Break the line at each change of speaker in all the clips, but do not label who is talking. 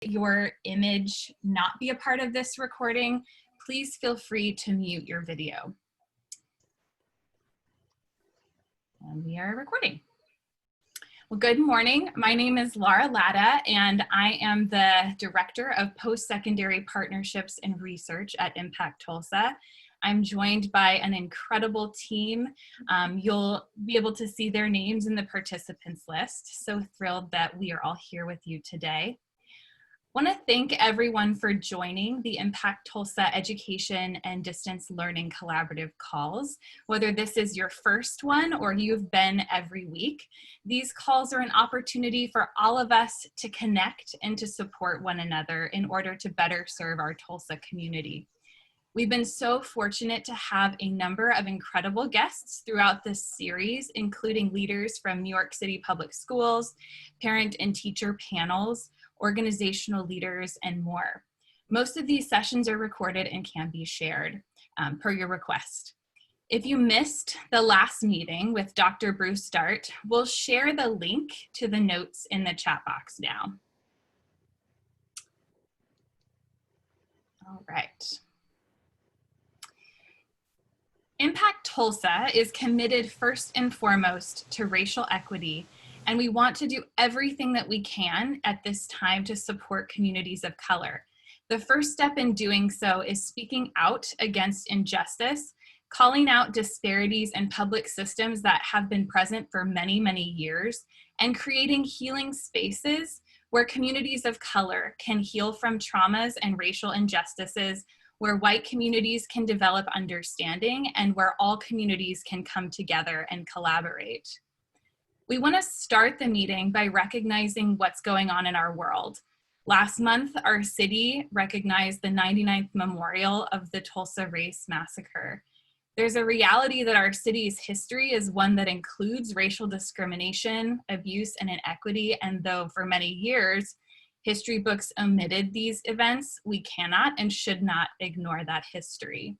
your image not be a part of this recording, please feel free to mute your video. And we are recording. Well, good morning. My name is Latta, and I am the Director of Post-Secondary Partnerships and Research at ImpactTulsa. I'm joined by an incredible team. You'll be able to see their names in the participants list. So thrilled that we are all here with you today. I want to thank everyone for joining the ImpactTulsa Education and Distance Learning Collaborative calls. Whether this is your first one or you've been every week, these calls are an opportunity for all of us to connect and to support one another in order to better serve our Tulsa community. We've been so fortunate to have a number of incredible guests throughout this series, including leaders from New York City Public Schools, parent and teacher panels, organizational leaders, and more. Most of these sessions are recorded and can be shared per your request. If you missed the last meeting with Dr. Bruce Dart, we'll share the link to the notes in the chat box now. All right. ImpactTulsa is committed first and foremost to racial equity, and we want to do everything that we can at this time to support communities of color. The first step in doing so is speaking out against injustice, calling out disparities in public systems that have been present for many, many years, and creating healing spaces where communities of color can heal from traumas and racial injustices, where white communities can develop understanding, and where all communities can come together and collaborate. We want to start the meeting by recognizing what's going on in our world. Last month, our city recognized the 99th memorial of the Tulsa Race Massacre. There's a reality that our city's history is one that includes racial discrimination, abuse, and inequity, and though for many years, history books omitted these events, we cannot and should not ignore that history.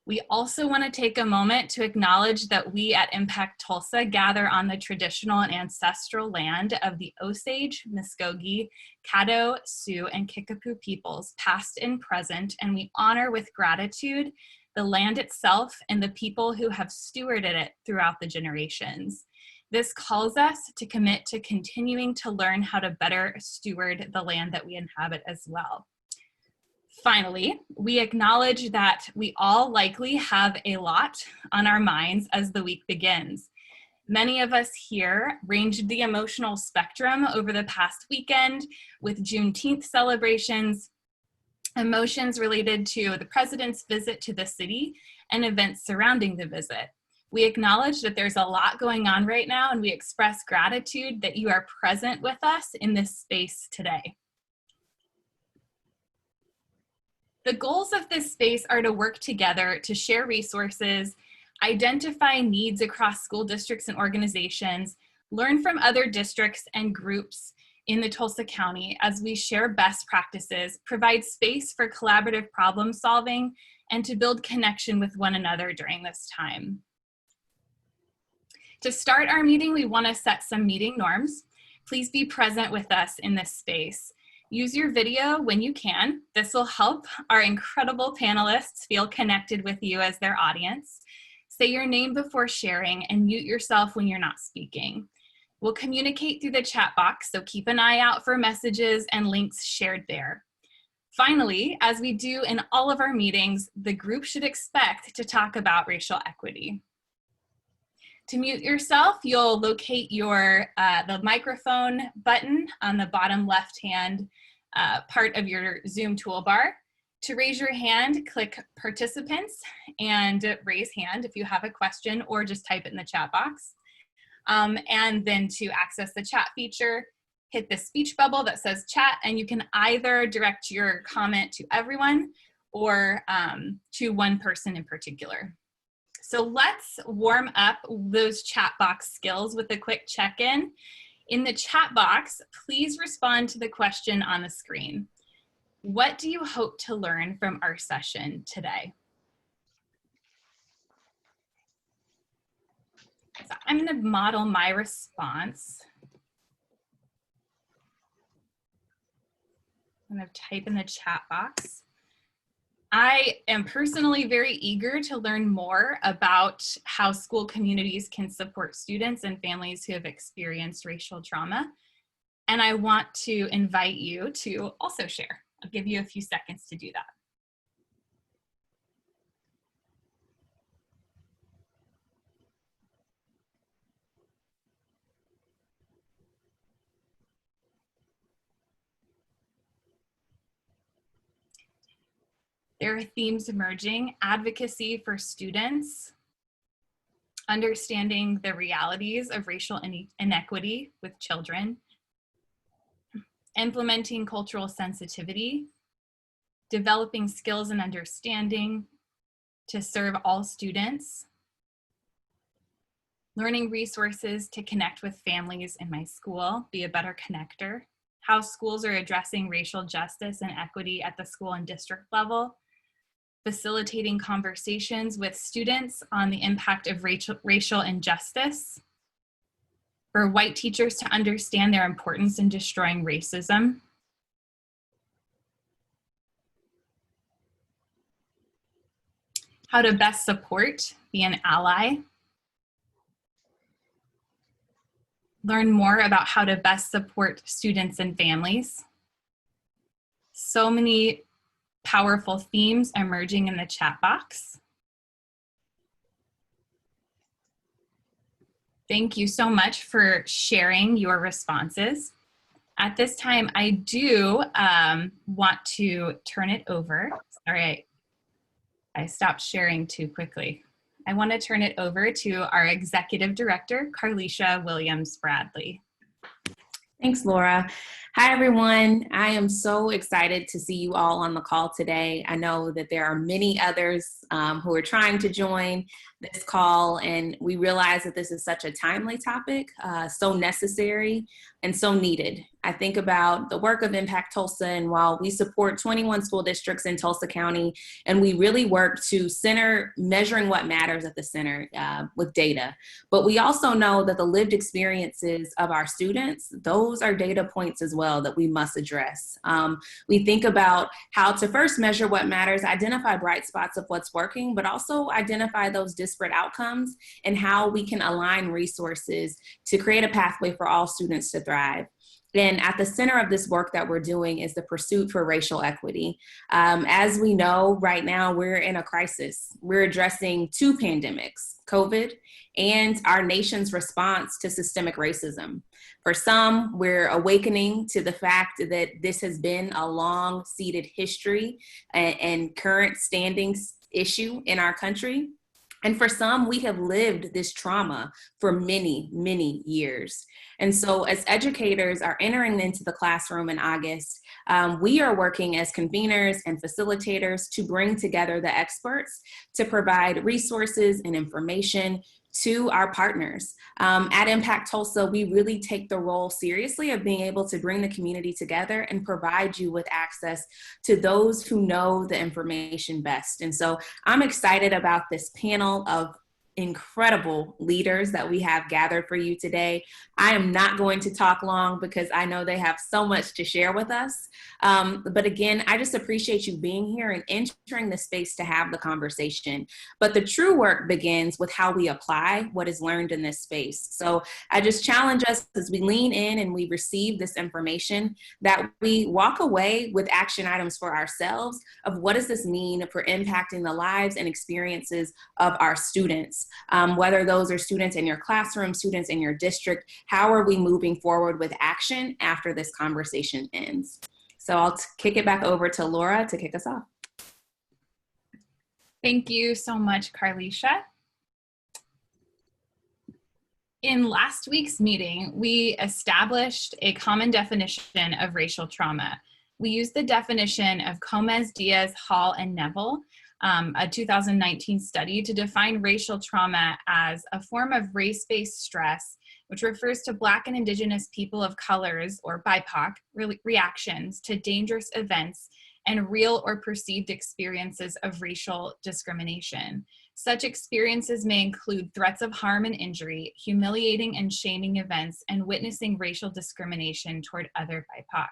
We also want to take a moment to acknowledge that we at ImpactTulsa gather on the traditional and ancestral land of the Osage, Muskogee, Caddo, Sioux, and Kickapoo peoples, past and present, and we honor with gratitude the land itself and the people who have stewarded it throughout the generations. This calls us to commit to continuing to learn how to better steward the land that we inhabit as well. Finally, we acknowledge that we all likely have a lot on our minds as the week begins. Many of us here ranged the emotional spectrum over the past weekend with Juneteenth celebrations, emotions related to the president's visit to the city, and events surrounding the visit. We acknowledge that there's a lot going on right now, and we express gratitude that you are present with us in this space today. The goals of this space are to work together to share resources, identify needs across school districts and organizations, learn from other districts and groups in the Tulsa County as we share best practices, provide space for collaborative problem solving, and to build connection with one another during this time. To start our meeting, we want to set some meeting norms. Please be present with us in this space. Use your video when you can. This will help our incredible panelists feel connected with you as their audience. Say your name before sharing and mute yourself when you're not speaking. We'll communicate through the chat box, so keep an eye out for messages and links shared there. Finally, as we do in all of our meetings, the group should expect to talk about racial equity. To mute yourself, you'll locate the microphone button on the bottom left-hand part of your Zoom toolbar. To raise your hand, click Participants and raise hand if you have a question, or just type it in the chat box. And then to access the chat feature, hit the speech bubble that says chat, and you can either direct your comment to everyone or to one person in particular. So let's warm up those chat box skills with a quick check-in. In the chat box, please respond to the question on the screen. What do you hope to learn from our session today? So I'm going to model my response. kind of type in the chat box. I am personally very eager to learn more about how school communities can support students and families who have experienced racial trauma. And I want to invite you to also share. I'll give you a few seconds to do that. There are themes emerging: advocacy for students, understanding the realities of racial inequity with children, implementing cultural sensitivity, developing skills and understanding to serve all students, learning resources to connect with families in my school, be a better connector, how schools are addressing racial justice and equity at the school and district level, facilitating conversations with students on the impact of racial injustice, for white teachers to understand their importance in destroying racism, how to best support, be an ally, learn more about how to best support students and families. So many powerful themes emerging in the chat box. Thank you so much for sharing your responses. At this time, I do want to turn it over. Sorry, I stopped sharing too quickly. I want to turn it over to our Executive Director, Carlisha Williams-Bradley.
Thanks, Laura. Hi, everyone. I am so excited to see you all on the call today. I know that there are many others who are trying to join this call, and we realize that this is such a timely topic, so necessary and so needed. I think about the work of ImpactTulsa, and while we support 21 school districts in Tulsa County, and we really work to center measuring what matters at the center with data, but we also know that the lived experiences of our students, those are data points as well that we must address. We think about how to first measure what matters, identify bright spots of what's working, but also identify those disparate outcomes and how we can align resources to create a pathway for all students to thrive. And at the center of this work that we're doing is the pursuit for racial equity. As we know, right now, we're in a crisis. We're addressing two pandemics, COVID and our nation's response to systemic racism. For some, we're awakening to the fact that this has been a long-seated history and current standings issue in our country. And for some, we have lived this trauma for many, many years. And so as educators are entering into the classroom in August, we are working as conveners and facilitators to bring together the experts to provide resources and information to our partners. At ImpactTulsa, we really take the role seriously of being able to bring the community together and provide you with access to those who know the information best. And so I'm excited about this panel of incredible leaders that we have gathered for you today. I am not going to talk long because I know they have so much to share with us. But again, I just appreciate you being here and entering the space to have the conversation. But the true work begins with how we apply what is learned in this space. So I just challenge us as we lean in and we receive this information that we walk away with action items for ourselves of what does this mean for impacting the lives and experiences of our students. Whether those are students in your classroom, students in your district, how are we moving forward with action after this conversation ends? So I'll kick it back over to Laura to kick us off.
Thank you so much, Carlisha. In last week's meeting, we established a common definition of racial trauma. We used the definition of Gomez, Diaz, Hall, and Neville, a 2019 study, to define racial trauma as a form of race-based stress, which refers to Black and Indigenous people of colors, or BIPOC, reactions to dangerous events and real or perceived experiences of racial discrimination. Such experiences may include threats of harm and injury, humiliating and shaming events, and witnessing racial discrimination toward other BIPOC.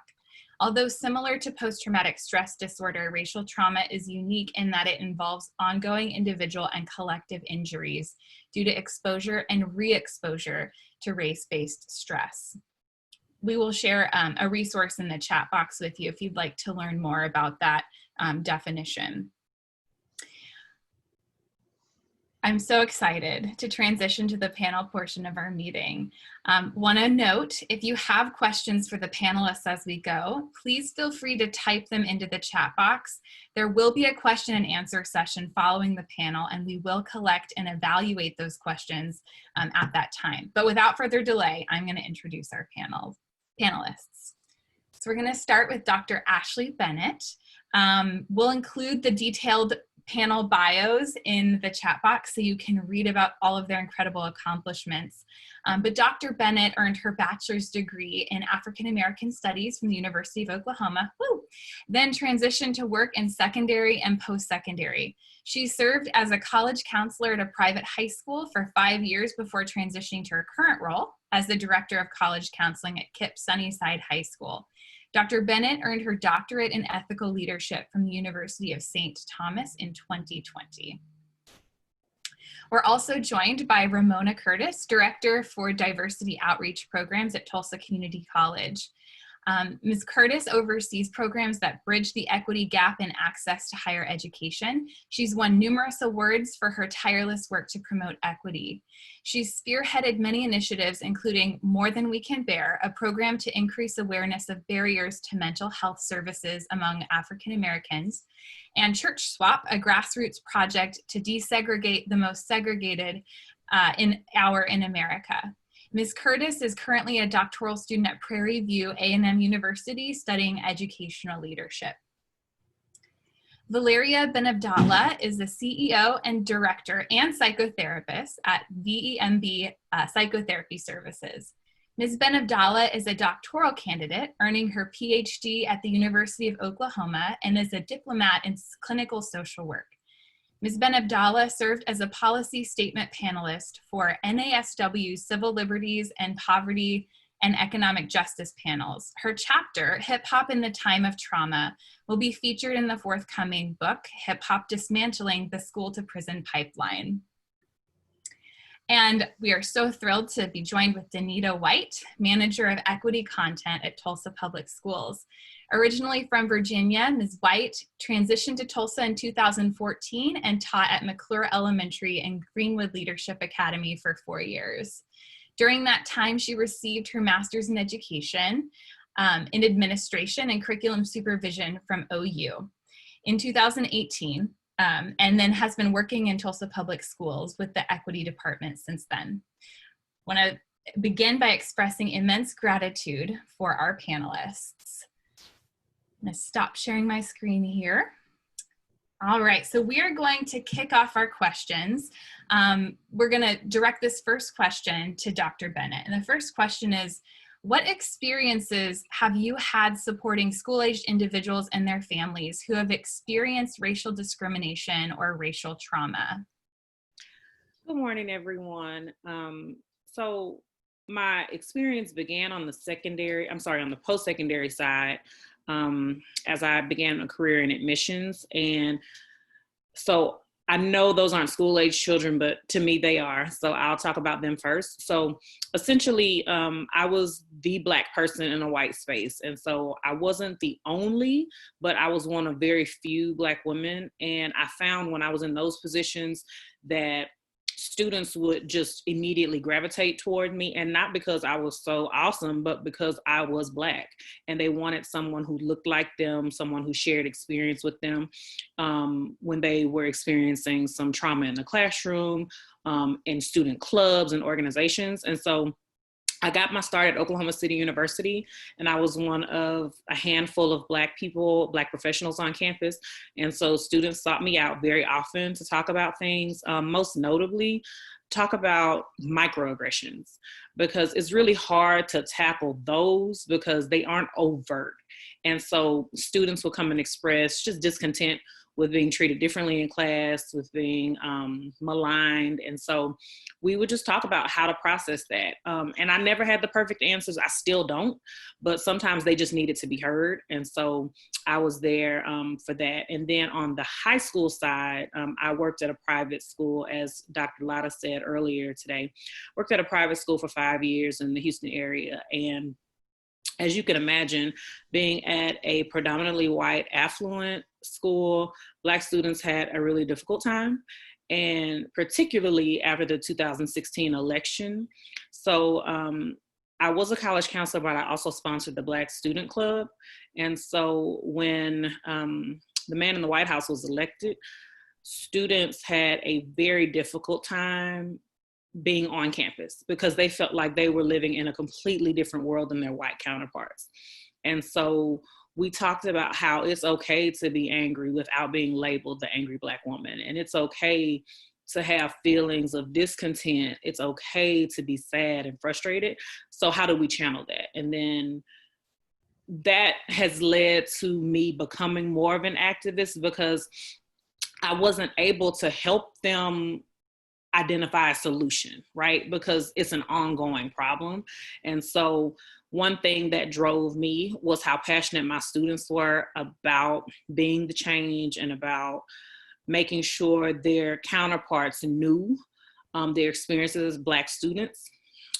Although similar to post-traumatic stress disorder, racial trauma is unique in that it involves ongoing individual and collective injuries due to exposure and re-exposure to race-based stress. We will share a resource in the chat box with you if you'd like to learn more about that definition. I'm so excited to transition to the panel portion of our meeting. Want to note, if you have questions for the panelists as we go, please feel free to type them into the chat box. There will be a question and answer session following the panel, and we will collect and evaluate those questions at that time. But without further delay, I'm going to introduce our panelists. So we're going to start with Dr. Ashley Bennett. We'll include the detailed panel bios in the chat box so you can read about all of their incredible accomplishments. But Dr. Bennett earned her bachelor's degree in African American Studies from the University of Oklahoma, then transitioned to work in secondary and post-secondary. She served as a college counselor at a private high school for 5 years before transitioning to her current role as the director of college counseling at KIPP Sunnyside High School. Dr. Bennett earned her doctorate in ethical leadership from the University of St. Thomas in 2020. We're also joined by Ramona Curtis, Director for Diversity Outreach Programs at Tulsa Community College. Ms. Curtis oversees programs that bridge the equity gap in access to higher education. She's won numerous awards for her tireless work to promote equity. She's spearheaded many initiatives, including More Than We Can Bear, a program to increase awareness of barriers to mental health services among African Americans, and Church Swap, a grassroots project to desegregate the most segregated in America. Ms. Curtis is currently a doctoral student at Prairie View A&M University studying educational leadership. Valeria Benabdallah is the CEO and director and psychotherapist at VEMB Psychotherapy Services. Ms. Benabdallah is a doctoral candidate, earning her PhD at the University of Oklahoma, and is a diplomat in clinical social work. Ms. Benabdallah served as a policy statement panelist for NASW's Civil Liberties and Poverty and Economic Justice panels. Her chapter, Hip Hop in the Time of Trauma, will be featured in the forthcoming book, Hip Hop Dismantling the School to Prison Pipeline. And we are so thrilled to be joined with Denita White, Manager of Equity Content at Tulsa Public Schools. Originally from Virginia, Ms. White transitioned to Tulsa in 2014 and taught at McClure Elementary and Greenwood Leadership Academy for 4 years. During that time, she received her master's in education in administration and curriculum supervision from OU in 2018, and then has been working in Tulsa Public Schools with the equity department since then. I want to begin by expressing immense gratitude for our panelists. I'm going to stop sharing my screen here. All right, so we are going to kick off our questions. We're going to direct this first question to Dr. Bennett. And the first question is, what experiences have you had supporting school-aged individuals and their families who have experienced racial discrimination or racial trauma?
Good morning, everyone. So my experience began on the post-secondary side. As I began a career in admissions. And so I know those aren't school-age children, but to me they are. So I'll talk about them first. So essentially, I was the Black person in a white space. And so I wasn't the only, but I was one of very few Black women. And I found when I was in those positions that students would just immediately gravitate toward me, and not because I was so awesome, but because I was Black, and they wanted someone who looked like them, someone who shared experience with them when they were experiencing some trauma in the classroom, in student clubs and organizations. And so I got my start at Oklahoma City University, and I was one of a handful of Black people, Black professionals on campus. And so students sought me out very often to talk about things, most notably talk about microaggressions, because it's really hard to tackle those because they aren't overt. And so students will come and express just discontent with being treated differently in class, with being maligned. And so we would just talk about how to process that. And I never had the perfect answers. I still don't, but sometimes they just needed to be heard. And so I was there for that. And then on the high school side, I worked at a private school, as Dr. Latta said earlier today, worked at a private school for 5 years in the Houston area. And as you can imagine, being at a predominantly white, affluent school, Black students had a really difficult time, and particularly after the 2016 election. So I was a college counselor, but I also sponsored the Black Student Club. And so when the man in the White House was elected, students had a very difficult time being on campus because they felt like they were living in a completely different world than their white counterparts. And so we talked about how it's okay to be angry without being labeled the angry Black woman. And it's okay to have feelings of discontent. It's okay to be sad and frustrated. So how do we channel that? And then that has led to me becoming more of an activist because I wasn't able to help them identify a solution, right? Because it's an ongoing problem. And so one thing that drove me was how passionate my students were about being the change and about making sure their counterparts knew their experiences as Black students.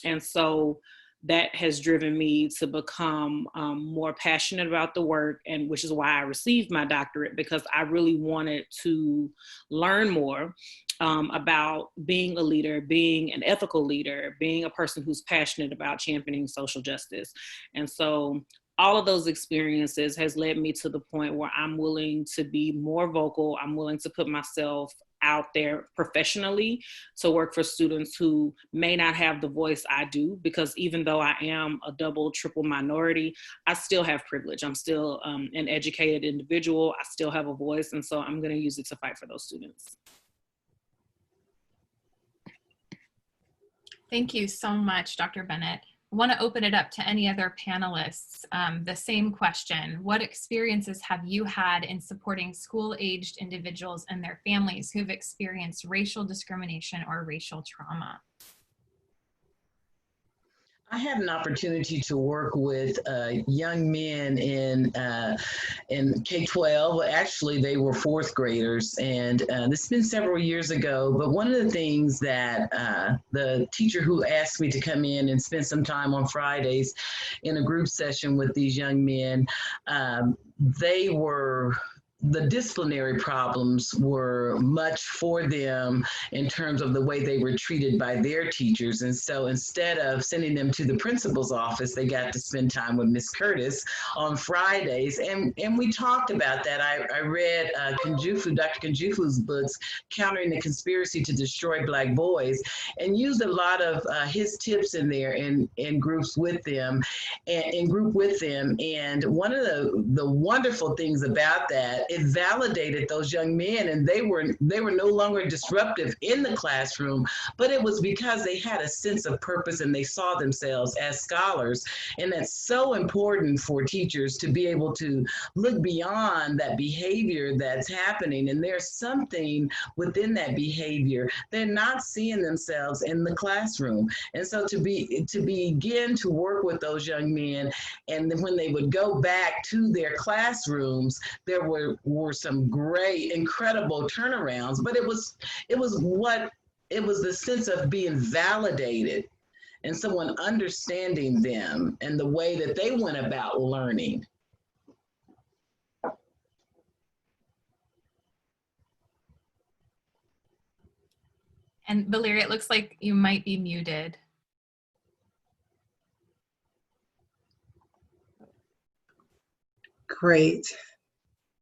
And so that has driven me to become more passionate about the work, and which is why I received my doctorate, because I really wanted to learn more about being a leader, being an ethical leader, being a person who's passionate about championing social justice. And so all of those experiences has led me to the point where I'm willing to be more vocal. I'm willing to put myself out there professionally to work for students who may not have the voice I do, because even though I am a double, triple minority, I still have privilege. I'm still an educated individual. I still have a voice. And so I'm going to use it to fight for those students.
Thank you so much, Dr. Bennett. I want to open it up to any other panelists. The same question: what experiences have you had in supporting school-aged individuals and their families who've experienced racial discrimination or racial trauma?
I had an opportunity to work with young men in K-12. Actually, they were fourth graders, and this has been several years ago. But one of the things that the teacher who asked me to come in and spend some time on Fridays in a group session with these young men, the disciplinary problems were much for them in terms of the way they were treated by their teachers. And so instead of sending them to the principal's office, they got to spend time with Miss Curtis on Fridays. And we talked about that. I read Dr. Kunjufu's books, Countering the Conspiracy to Destroy Black Boys, and used a lot of his tips in there in groups with them, and in group with them. And one of the wonderful things about that, it validated those young men, and they were no longer disruptive in the classroom, but it was because they had a sense of purpose and they saw themselves as scholars. And that's so important for teachers to be able to look beyond that behavior that's happening. And there's something within that behavior. They're not seeing themselves in the classroom. And so to begin to work with those young men, and then when they would go back to their classrooms, there were some great, incredible turnarounds, but it was the sense of being validated and someone understanding them and the way that they went about learning.
And Valeria, it looks like you might be muted.
Great.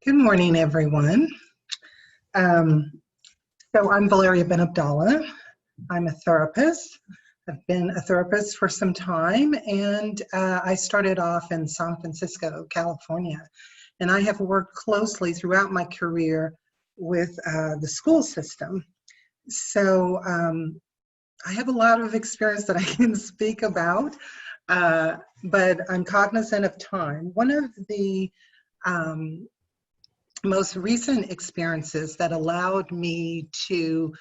Good morning, everyone. So I'm Valeria Benabdallah. I'm a therapist. I've been a therapist for some time, and I started off in San Francisco, California. And I have worked closely throughout my career with the school system. So I have a lot of experience that I can speak about. but I'm cognizant of time. One of the most recent experiences that allowed me to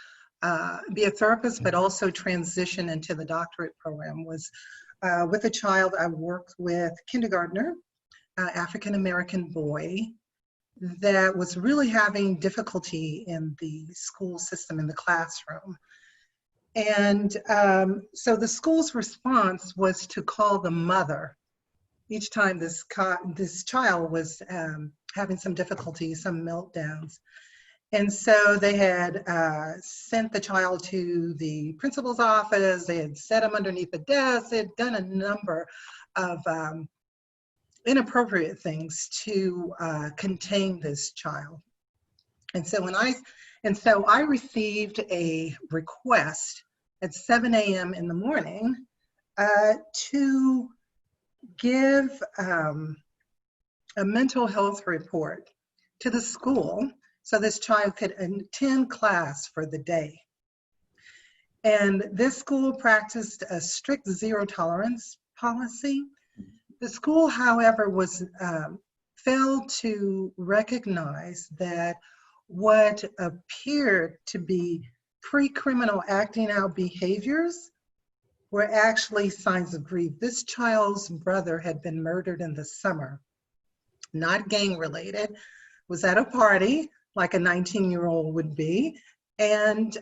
be a therapist, but also transition into the doctorate program was with a child I worked with, kindergartner, African-American boy, that was really having difficulty in the school system, in the classroom. And so the school's response was to call the mother each time this child was having some difficulty, some meltdowns. And so they had sent the child to the principal's office, they had set him underneath the desk, they had done a number of inappropriate things to contain this child. And so I received a request at 7 a.m. in the morning to give a mental health report to the school so this child could attend class for the day. And this school practiced a strict zero tolerance policy. The school, however, failed to recognize that what appeared to be pre-criminal acting out behaviors were actually signs of grief. This child's brother had been murdered in the summer, not gang related, was at a party like a 19-year-old would be, and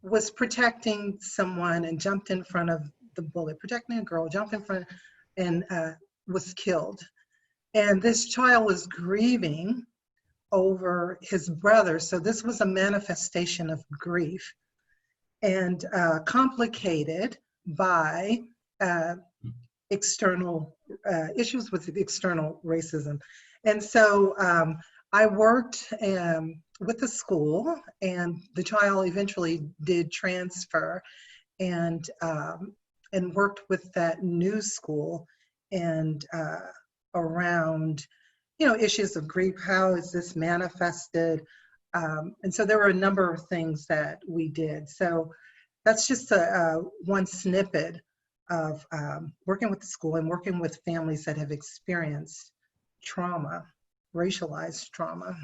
was protecting someone and jumped in front of the bullet, protecting a girl, jumped in front and was killed. And this child was grieving over his brother. So this was a manifestation of grief and complicated by external issues with external racism. And so I worked with the school, and the child eventually did transfer and worked with that new school and around, issues of grief. How is this manifested? And so there were a number of things that we did. So that's just one snippet of working with the school and working with families that have experienced trauma, racialized trauma.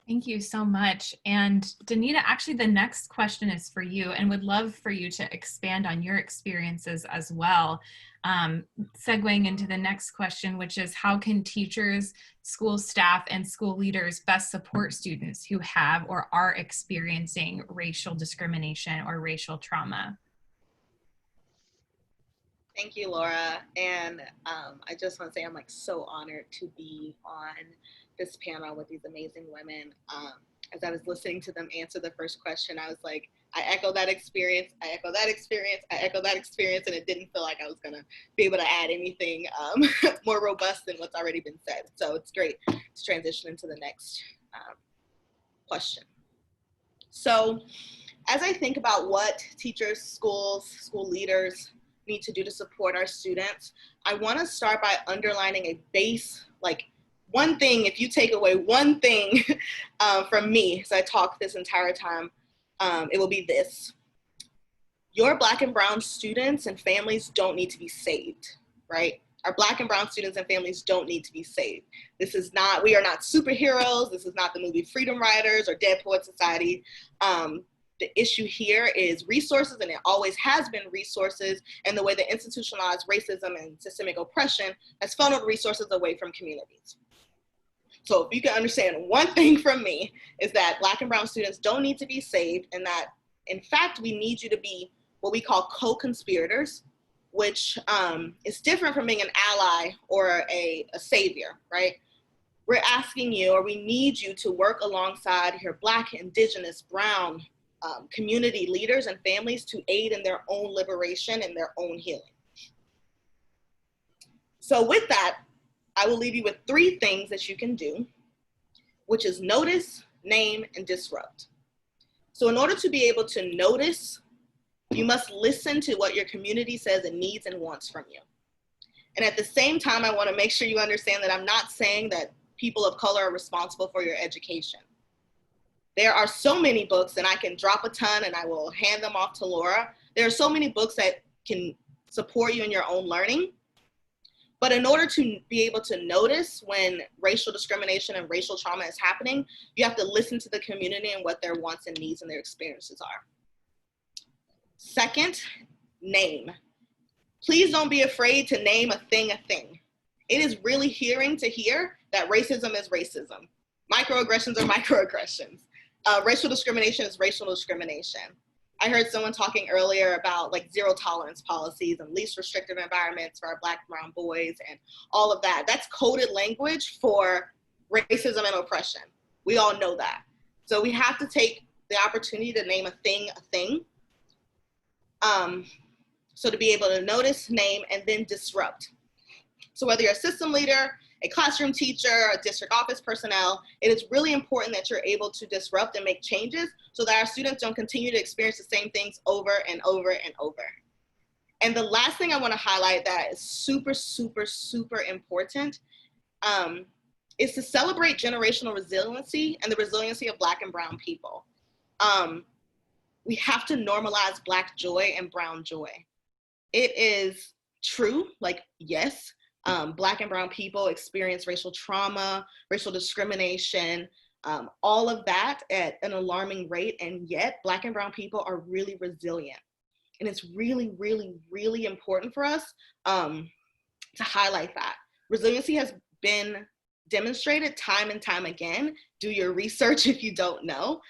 Thank you so much. And Denita, actually the next question is for you, and would love for you to expand on your experiences as well. Segueing into the next question, which is how can teachers, school staff, and school leaders best support students who have or are experiencing racial discrimination or racial trauma?
Thank you, Laura. And I just want to say I'm so honored to be on this panel with these amazing women. As I was listening to them answer the first question, I was like, I echo that experience, I echo that experience, I echo that experience, and it didn't feel like I was gonna be able to add anything more robust than what's already been said. So it's great to transition into the next question. So as I think about what teachers, schools, school leaders need to do to support our students, I want to start by underlining a base, one thing. If you take away one thing from me as I talk this entire time, it will be this: your Black and brown students and families don't need to be saved, right? Our Black and brown students and families don't need to be saved. We are not superheroes. This is not the movie Freedom Riders or Dead Poet Society. The issue here is resources, and it always has been resources, and the way that institutionalized racism and systemic oppression has funneled resources away from communities. So if you can understand one thing from me, is that Black and brown students don't need to be saved, and that in fact, we need you to be what we call co-conspirators, which is different from being an ally or a savior, right? We're asking you, or we need you to work alongside your Black, Indigenous, brown, community leaders and families to aid in their own liberation and their own healing. So with that, I will leave you with 3 things that you can do, which is notice, name, and disrupt. So in order to be able to notice, you must listen to what your community says it needs and wants from you. And at the same time, I want to make sure you understand that I'm not saying that people of color are responsible for your education. There are so many books, and I can drop a ton and I will hand them off to Laura. There are so many books that can support you in your own learning. But in order to be able to notice when racial discrimination and racial trauma is happening, you have to listen to the community and what their wants and needs and their experiences are. Second, name. Please don't be afraid to name a thing a thing. It is really hearing to hear that racism is racism. Microaggressions are microaggressions. Racial discrimination is racial discrimination. I heard someone talking earlier about like zero tolerance policies and least restrictive environments for our Black and brown boys and all of that. That's coded language for racism and oppression. We all know that. So we have to take the opportunity to name a thing a thing. So to be able to notice, name, and then disrupt. So whether you're a system leader, a classroom teacher, a district office personnel, it is really important that you're able to disrupt and make changes so that our students don't continue to experience the same things over and over and over. And the last thing I want to highlight that is super, super, super important is to celebrate generational resiliency and the resiliency of Black and brown people. We have to normalize Black joy and brown joy. It is true, like, yes, Black and brown people experience racial trauma, racial discrimination, all of that at an alarming rate, and yet Black and brown people are really resilient. And it's really, really, really important for us to highlight that. Resiliency has been demonstrated time and time again. Do your research if you don't know.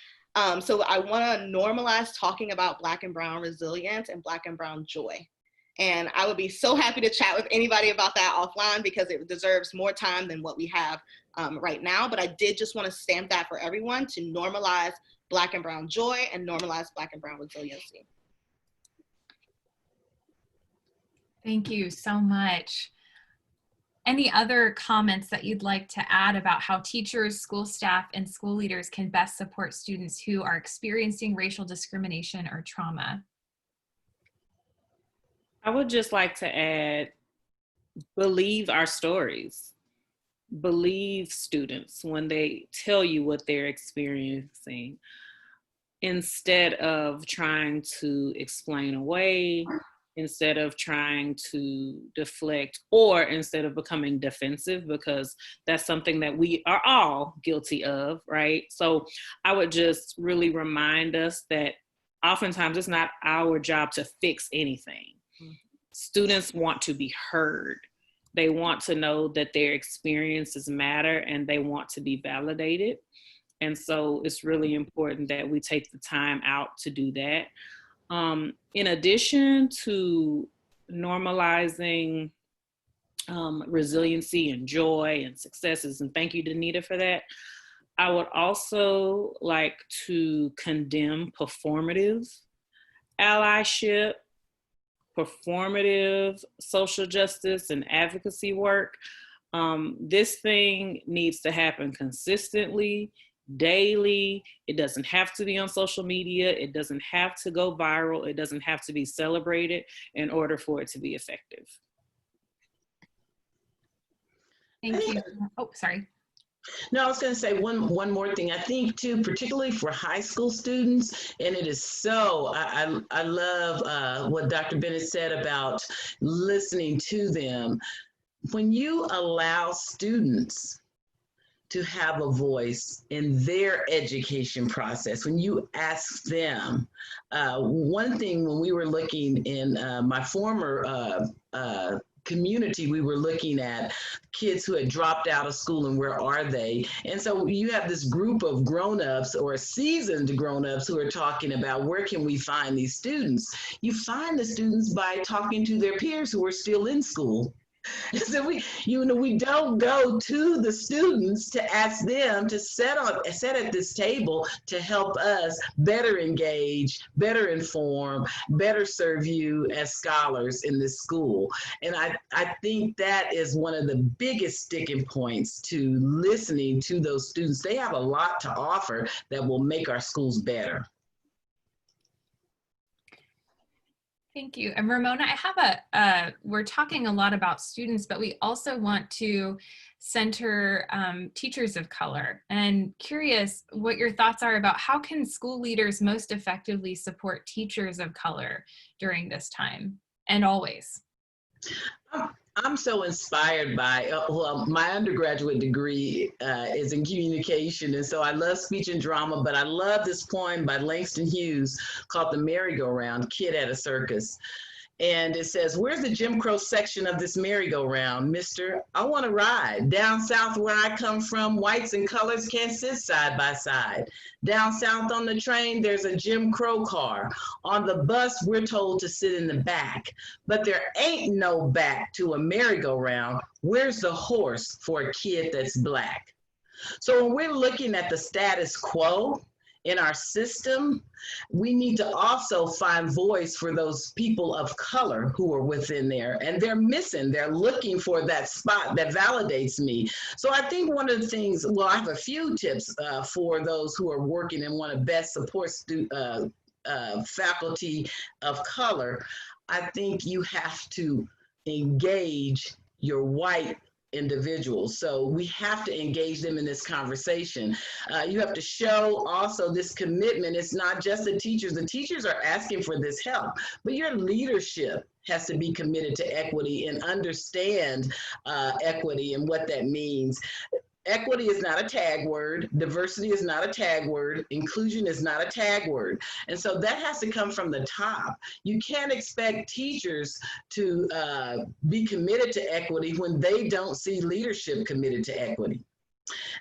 So I want to normalize talking about Black and brown resilience and Black and brown joy. And I would be so happy to chat with anybody about that offline because it deserves more time than what we have right now. But I did just want to stamp that for everyone to normalize Black and brown joy and normalize Black and brown resiliency.
Thank you so much. Any other comments that you'd like to add about how teachers, school staff, and school leaders can best support students who are experiencing racial discrimination or trauma?
I would just like to add, believe our stories. Believe students when they tell you what they're experiencing, instead of trying to explain away, instead of trying to deflect, or instead of becoming defensive, because that's something that we are all guilty of, right? So I would just really remind us that oftentimes it's not our job to fix anything. Students want to be heard. They want to know that their experiences matter and they want to be validated. And so it's really important that we take the time out to do that. In addition to normalizing resiliency and joy and successes, and thank you, Denita, for that, I would also like to condemn performative allyship, performative social justice and advocacy work. This thing needs to happen consistently, daily. It doesn't have to be on social media. It doesn't have to go viral. It doesn't have to be celebrated in order for it to be effective.
Thank you. Oh, sorry.
No, I was going to say one more thing. I think too, particularly for high school students, and it is so, I love what Dr. Bennett said about listening to them. When you allow students to have a voice in their education process, when you ask them, one thing when we were looking in my former community, we were looking at kids who had dropped out of school and where are they? And so you have this group of grown-ups or seasoned grown-ups who are talking about where can we find these students? You find the students by talking to their peers who are still in school. So we don't go to the students to ask them to sit at this table to help us better engage, better inform, better serve you as scholars in this school. And I think that is one of the biggest sticking points to listening to those students. They have a lot to offer that will make our schools better.
Thank you. And Ramona, I have we're talking a lot about students, but we also want to center teachers of color, and curious what your thoughts are about how can school leaders most effectively support teachers of color during this time and always?
I'm so inspired by, well, my undergraduate degree is in communication, and so I love speech and drama, but I love this poem by Langston Hughes called The Merry-Go-Round, Kid at a Circus. And it says, where's the Jim Crow section of this merry-go-round, mister? I want to ride. Down south where I come from, whites and colors can't sit side by side. Down south on the train, there's a Jim Crow car. On the bus, we're told to sit in the back. But there ain't no back to a merry-go-round. Where's the horse for a kid that's black? So when we're looking at the status quo in our system, we need to also find voice for those people of color who are within there, and they're missing. They're looking for that spot that validates me. So I think one of the things, well, I have a few tips for those who are working and want to best support faculty of color. I think you have to engage your white individuals. So we have to engage them in this conversation. You have to show also this commitment. It's not just the teachers. The teachers are asking for this help, but your leadership has to be committed to equity and understand equity and what that means. Equity is not a tag word. Diversity is not a tag word. Inclusion is not a tag word. And so that has to come from the top. You can't expect teachers to be committed to equity when they don't see leadership committed to equity.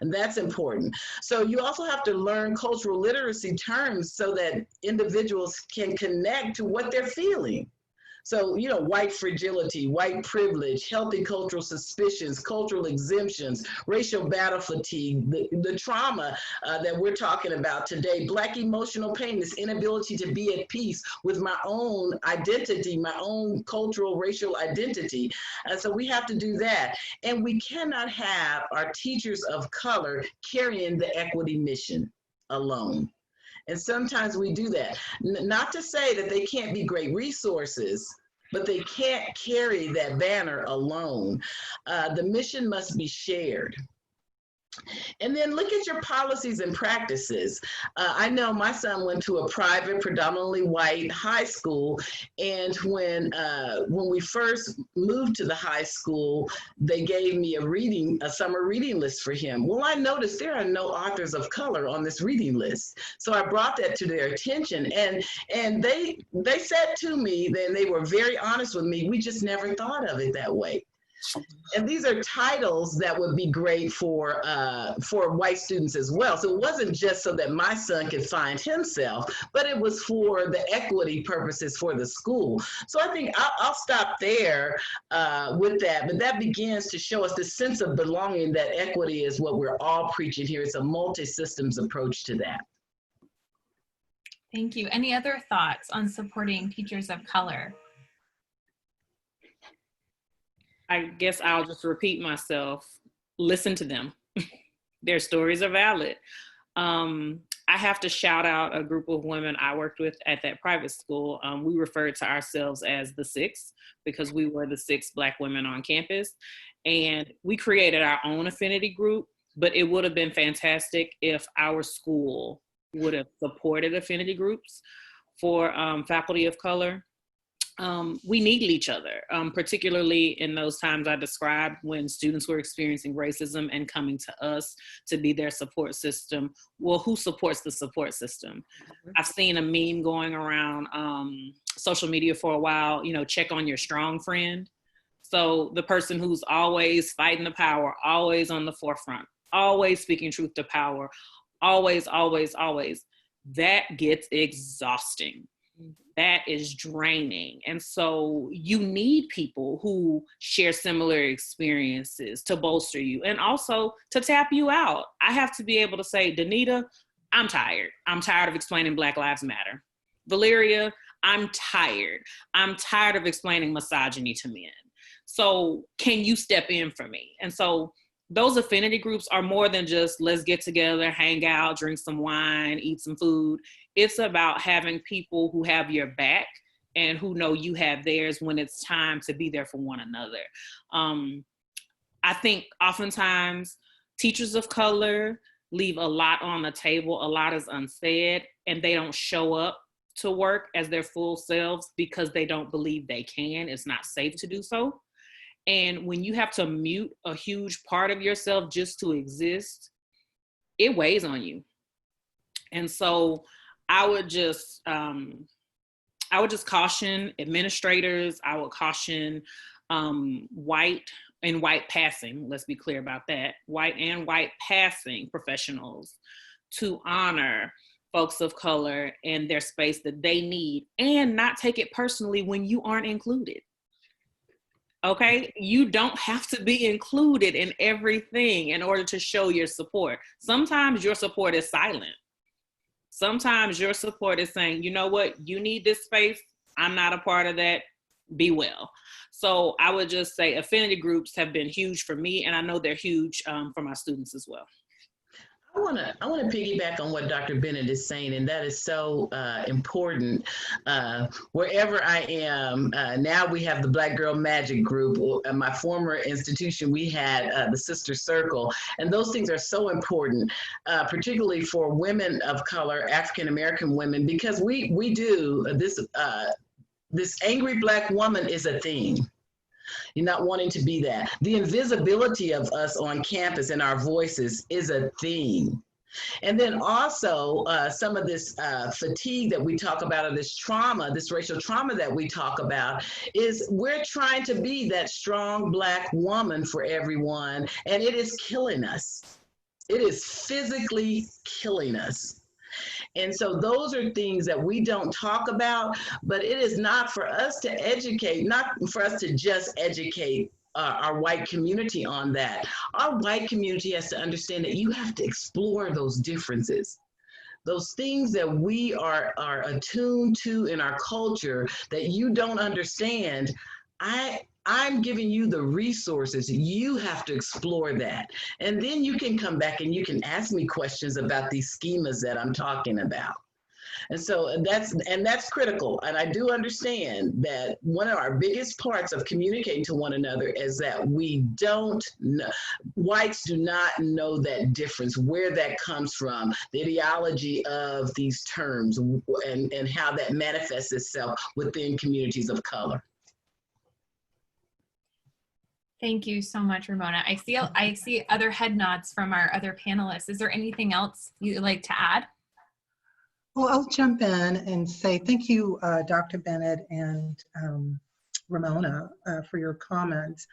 And that's important. So you also have to learn cultural literacy terms so that individuals can connect to what they're feeling. So, you know, white fragility, white privilege, healthy cultural suspicions, cultural exemptions, racial battle fatigue, the trauma that we're talking about today, Black emotional pain, this inability to be at peace with my own identity, my own cultural, racial identity. So we have to do that. And we cannot have our teachers of color carrying the equity mission alone. And sometimes we do that. Not to say that they can't be great resources, but they can't carry that banner alone. The mission must be shared. And then look at your policies and practices. I know my son went to a private, predominantly white high school, and when we first moved to the high school, they gave me a summer reading list for him. Well, I noticed there are no authors of color on this reading list, so I brought that to their attention, and they said to me, then they were very honest with me, we just never thought of it that way. And these are titles that would be great for white students as well. So it wasn't just so that my son could find himself, but it was for the equity purposes for the school. So I think I'll stop there with that. But that begins to show us the sense of belonging, that equity is what we're all preaching here. It's a multi-systems approach to that.
Thank you. Any other thoughts on supporting teachers of color?
I guess I'll just repeat myself. Listen to them. Their stories are valid. I have to shout out a group of women I worked with at that private school. We referred to ourselves as the Six because we were the 6 Black women on campus. And we created our own affinity group, but it would have been fantastic if our school would have supported affinity groups for faculty of color. We needed each other, particularly in those times I described when students were experiencing racism and coming to us to be their support system. Well, who supports the support system? Mm-hmm. I've seen a meme going around social media for a while, you know, check on your strong friend. So the person who's always fighting the power, always on the forefront, always speaking truth to power, always, always, always, that gets exhausting. That is draining. And so you need people who share similar experiences to bolster you and also to tap you out. I have to be able to say, Denita, I'm tired. I'm tired of explaining Black Lives Matter. Valeria, I'm tired. I'm tired of explaining misogyny to men. So can you step in for me? And so those affinity groups are more than just let's get together, hang out, drink some wine, eat some food. It's about having people who have your back and who know you have theirs when it's time to be there for one another. I think oftentimes teachers of color leave a lot on the table, a lot is unsaid, and they don't show up to work as their full selves because they don't believe they can. It's not safe to do so. And when you have to mute a huge part of yourself just to exist, it weighs on you. And so I would just caution administrators, I would caution white and white passing, let's be clear about that, white and white passing professionals to honor folks of color and their space that they need, and not take it personally when you aren't included. Okay, you don't have to be included in everything in order to show your support. Sometimes your support is silent. Sometimes your support is saying, you know what, you need this space, I'm not a part of that, be well. So I would just say affinity groups have been huge for me, and I know they're huge for my students as well.
I want to piggyback on what Dr. Bennett is saying, and that is so important. Wherever I am, now we have the Black Girl Magic Group. At my former institution, we had the Sister Circle, and those things are so important, particularly for women of color, African American women, because we do this angry Black woman is a thing. You're not wanting to be that. The invisibility of us on campus and our voices is a thing. And then also some of this fatigue that we talk about, or this trauma, this racial trauma that we talk about, is we're trying to be that strong Black woman for everyone, and it is killing us. It is physically killing us. And so those are things that we don't talk about, but it is not for us to educate, not for us to just educate our white community on that. Our white community has to understand that you have to explore those differences. Those things that we are attuned to in our culture that you don't understand, I'm giving you the resources. You have to explore that. And then you can come back and you can ask me questions about these schemas that I'm talking about. And so that's critical. And I do understand that one of our biggest parts of communicating to one another is that we don't know, whites do not know that difference, where that comes from, the ideology of these terms, and how that manifests itself within communities of color.
Thank you so much, Ramona. I see other head nods from our other panelists. Is there anything else you'd like to add?
Well, I'll jump in and say thank you, Dr. Bennett and Ramona, for your comments.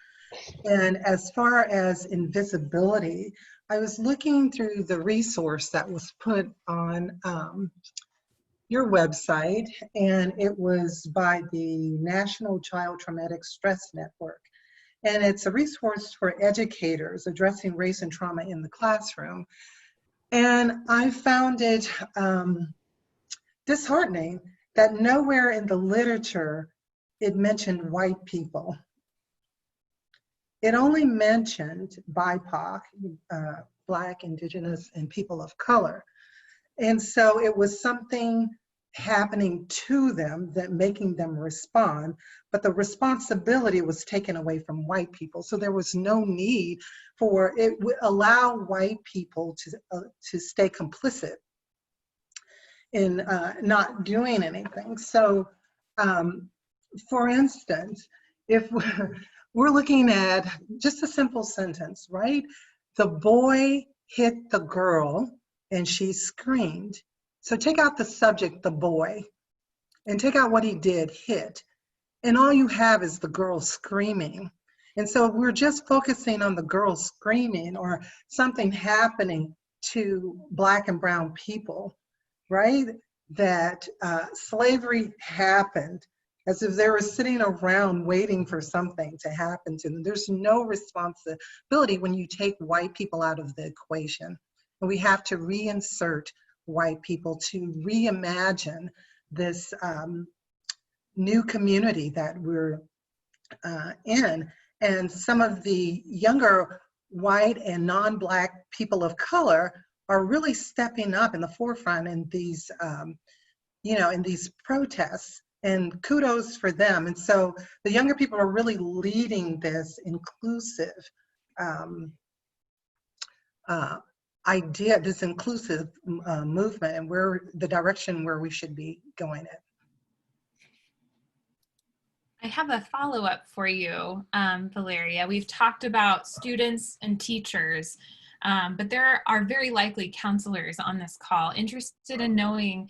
And as far as invisibility, I was looking through the resource that was put on your website, and it was by the National Child Traumatic Stress Network. And it's a resource for educators addressing race and trauma in the classroom. And I found it disheartening that nowhere in the literature it mentioned white people. It only mentioned BIPOC, Black, Indigenous, and people of color. And so it was something happening to them that making them respond, but the responsibility was taken away from white people. So there was no need for it would allow white people to stay complicit in not doing anything. So for instance, if we're looking at just a simple sentence, right? The boy hit the girl and she screamed. So take out the subject, the boy, and take out what he did, hit. And all you have is the girl screaming. And so we're just focusing on the girl screaming or something happening to Black and brown people, right? That slavery happened as if they were sitting around waiting for something to happen to them. There's no responsibility when you take white people out of the equation. And we have to reinsert white people to reimagine this new community that we're in. And some of the younger white and non-Black people of color are really stepping up in the forefront in these, in these protests And kudos for them. And so the younger people are really leading this inclusive idea, this inclusive movement, and where the direction where we should be going in.
I have a follow-up for you, Valeria. We've talked about students and teachers, but there are very likely counselors on this call interested in knowing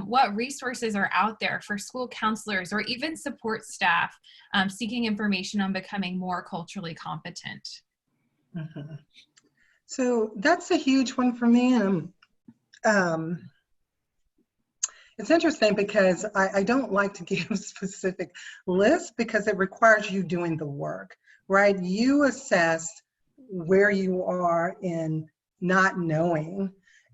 what resources are out there for school counselors or even support staff seeking information on becoming more culturally competent.
Mm-hmm. So that's a huge one for me. And it's interesting because I don't like to give specific lists because it requires you doing the work, right? You assess where you are in not knowing.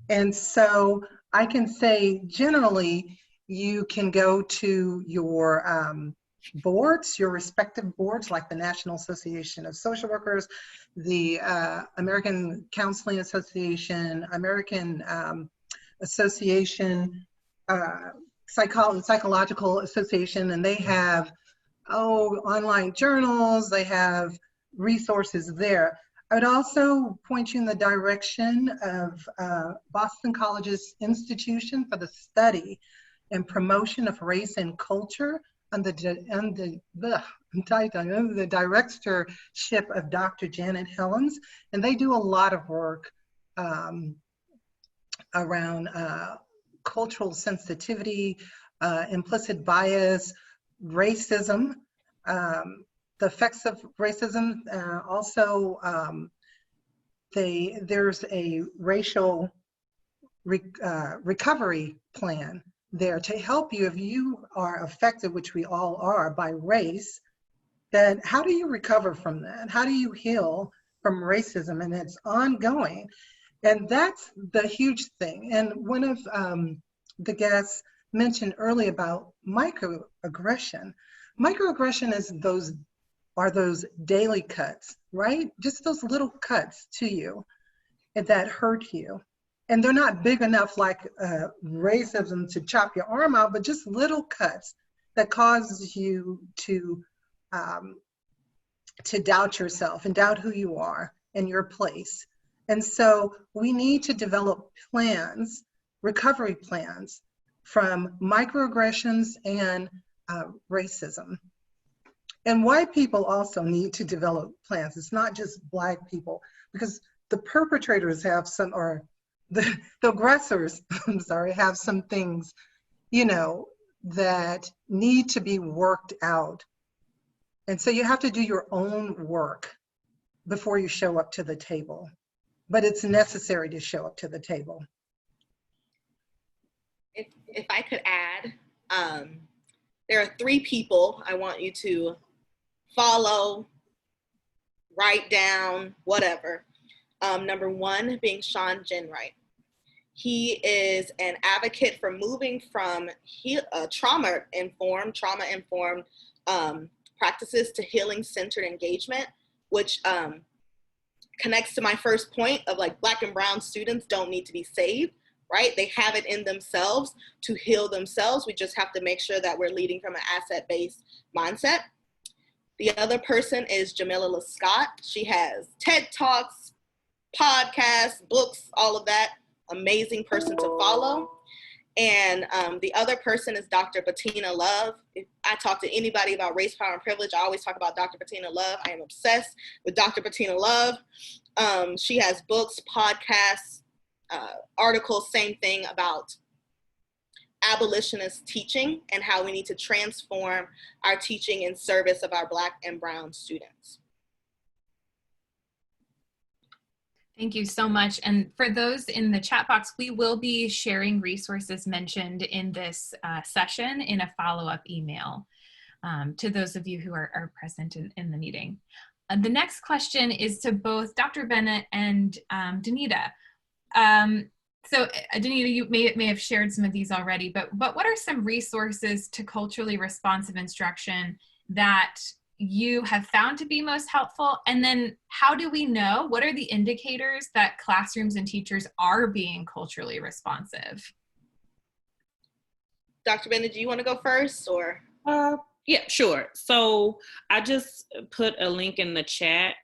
And so I can say generally you can go to your boards, your respective boards, like the National Association of Social Workers, the American Counseling Association, American Association, Psychological Association, and they have online journals, they have resources there. I would also point you in the direction of Boston College's Institution for the Study and Promotion of Race and Culture under the directorship of Dr. Janet Helens, and they do a lot of work around cultural sensitivity, implicit bias, racism, the effects of racism. Also, there's a racial recovery plan there to help you if you are affected, which we all are, by race. Then how do you recover from that? How do you heal from racism? And it's ongoing. And that's the huge thing. And one of the guests mentioned earlier about microaggression. Microaggression is those daily cuts, right? Just those little cuts to you that hurt you. And they're not big enough like racism to chop your arm out, but just little cuts that causes you to doubt yourself and doubt who you are and your place. And so we need to develop plans, recovery plans from microaggressions and racism. And white people also need to develop plans. It's not just Black people, because the perpetrators have some, or the aggressors, I'm sorry, have some things, that need to be worked out. And so you have to do your own work before you show up to the table. But it's necessary to show up to the table.
If I could add, there are 3 people I want you to follow, write down, whatever. Number 1 being Sean Jenwright. He is an advocate for moving from trauma-informed practices to healing-centered engagement, which connects to my first point of like Black and brown students don't need to be saved, right? They have it in themselves to heal themselves. We just have to make sure that we're leading from an asset-based mindset. The other person is Jamila Lescott. She has TED Talks, podcasts, books, all of that. Amazing person to follow. And the other person is Dr. Bettina Love. If I talk to anybody about race, power, and privilege, I always talk about Dr. Bettina Love. I am obsessed with Dr. Bettina Love. She has books, podcasts, articles, same thing about abolitionist teaching and how we need to transform our teaching in service of our Black and brown students.
Thank you so much. And for those in the chat box, we will be sharing resources mentioned in this session in a follow-up email to those of you who are present in the meeting. The next question is to both Dr. Bennett and Denita. So Denita, you may have shared some of these already, but what are some resources to culturally responsive instruction that you have found to be most helpful? And then how do we know, what are the indicators that classrooms and teachers are being culturally responsive?
Dr. Bennett, do you want to go first or?
Yeah, sure. So I just put a link in the chat.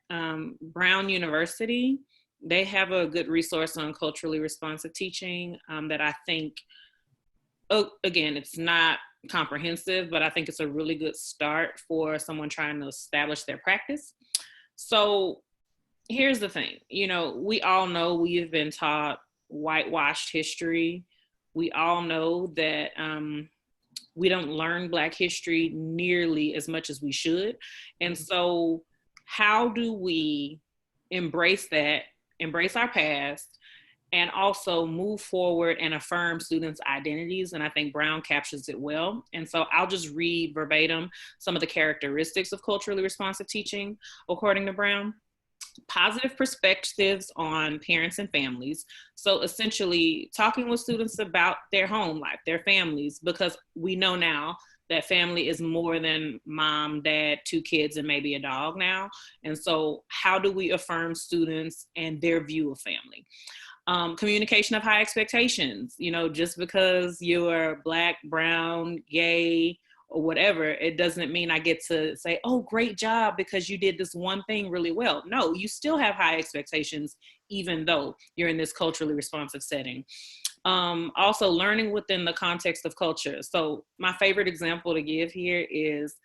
Brown University, they have a good resource on culturally responsive teaching that I think, again, it's not comprehensive, but I think it's a really good start for someone trying to establish their practice. So here's the thing, we all know we've been taught whitewashed history. We all know that we don't learn Black history nearly as much as we should. And so how do we embrace that, embrace our past, and also move forward and affirm students' identities? And I think Brown captures it well. And so I'll just read verbatim some of the characteristics of culturally responsive teaching, according to Brown. Positive perspectives on parents and families. So essentially talking with students about their home life, their families, because we know now that family is more than mom, dad, 2 kids, and maybe a dog now. And so how do we affirm students and their view of family? Communication of high expectations. Just because you're Black, brown, gay, or whatever, it doesn't mean I get to say, oh, great job because you did this one thing really well. No, you still have high expectations, even though you're in this culturally responsive setting. Also learning within the context of culture. So my favorite example to give here is,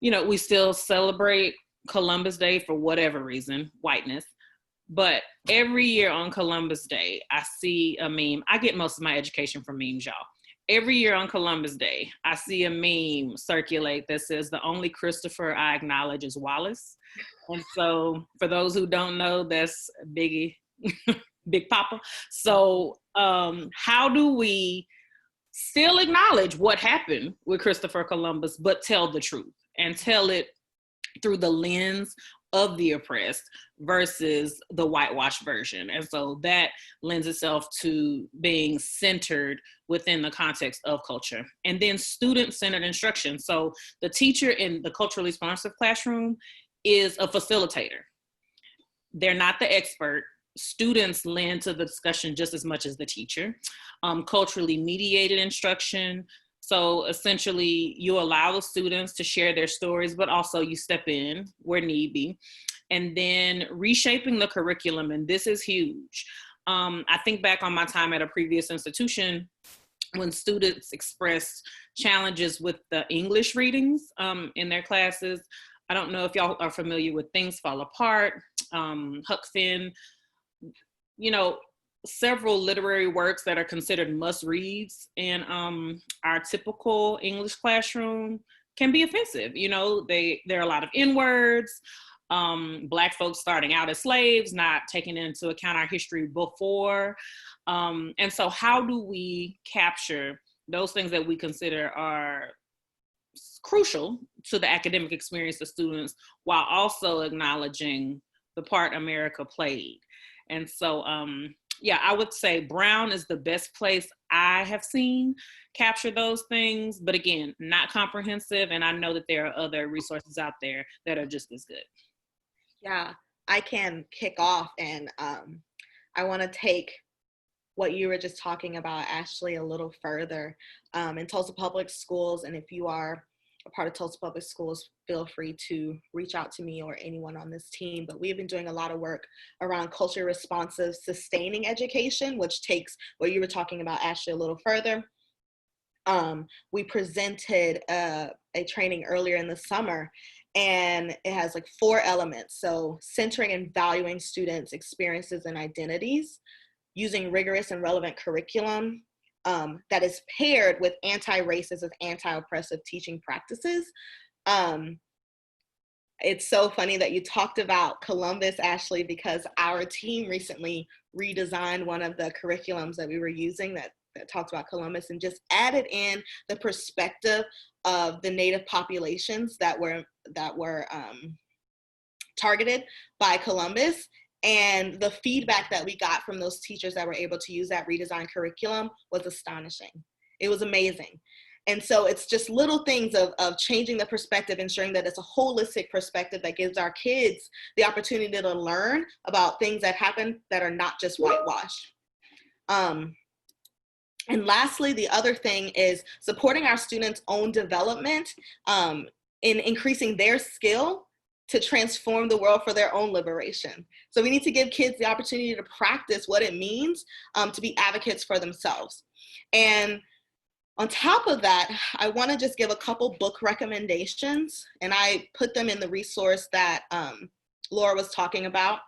we still celebrate Columbus Day for whatever reason, whiteness. But every year on Columbus Day, I see a meme. I get most of my education from memes, y'all. Every year on Columbus Day, I see a meme circulate that says the only Christopher I acknowledge is Wallace. And so for those who don't know, that's Biggie, Big Papa. So how do we still acknowledge what happened with Christopher Columbus, but tell the truth and tell it through the lens of the oppressed versus the whitewashed version? And so that lends itself to being centered within the context of culture. And then student-centered instruction. So the teacher in the culturally responsive classroom is a facilitator. They're not the expert. Students lend to the discussion just as much as the teacher. Culturally mediated instruction. So essentially, you allow the students to share their stories, but also you step in where need be. And then reshaping the curriculum, and this is huge. I think back on my time at a previous institution when students expressed challenges with the English readings in their classes. I don't know if y'all are familiar with Things Fall Apart, Huck Finn, several literary works that are considered must-reads in our typical English classroom can be offensive. There are a lot of N-words, Black folks starting out as slaves, not taking into account our history before. And so how do we capture those things that we consider are crucial to the academic experience of students while also acknowledging the part America played? And so, I would say Brown is the best place I have seen capture those things, but again, not comprehensive. And I know that there are other resources out there that are just as good.
Yeah, I can kick off, and I want to take what you were just talking about, Ashley, a little further. In Tulsa Public Schools, and if you are a part of Tulsa Public Schools, feel free to reach out to me or anyone on this team. But we've been doing a lot of work around culture responsive sustaining education, which takes what you were talking about, Ashley, a little further. We presented a training earlier in the summer, and it has like 4 elements. So centering and valuing students' experiences and identities, using rigorous and relevant curriculum that is paired with anti-racist and anti-oppressive teaching practices. It's so funny that you talked about Columbus, Ashley, because our team recently redesigned one of the curriculums that we were using that talks about Columbus and just added in the perspective of the Native populations that were targeted by Columbus. And the feedback that we got from those teachers that were able to use that redesigned curriculum was astonishing. It was amazing. And so it's just little things of changing the perspective, ensuring that it's a holistic perspective that gives our kids the opportunity to learn about things that happen that are not just whitewashed. And lastly, the other thing is supporting our students' own development in increasing their skill to transform the world for their own liberation. So we need to give kids the opportunity to practice what it means to be advocates for themselves. And on top of that, I want to just give a couple book recommendations, and I put them in the resource that Laura was talking about.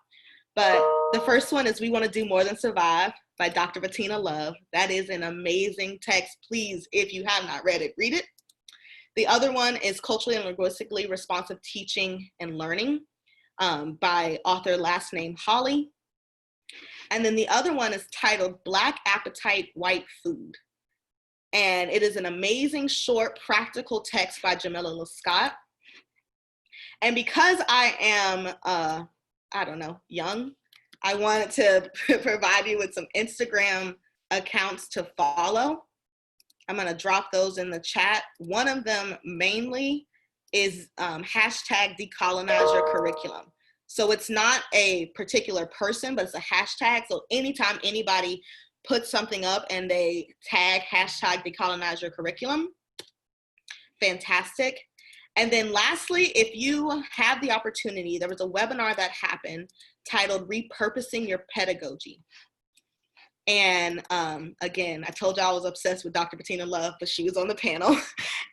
But the first one is We Want to Do More Than Survive by Dr. Bettina Love. That is an amazing text. Please, if you have not read it, read it. The other one is Culturally and Linguistically Responsive Teaching and Learning by author last name Holly. And then the other one is titled Black Appetite, White Food. And it is an amazing, short, practical text by Jamila Lescott. And because I am, young, I wanted to provide you with some Instagram accounts to follow. I'm going to drop those in the chat. One of them mainly is hashtag decolonize your curriculum. So it's not a particular person, but it's a hashtag. So anytime anybody puts something up and they tag hashtag decolonize your curriculum, fantastic. And then lastly, if you have the opportunity, there was a webinar that happened titled Repurposing Your Pedagogy. And again, I told you I was obsessed with Dr. Bettina Love, but she was on the panel.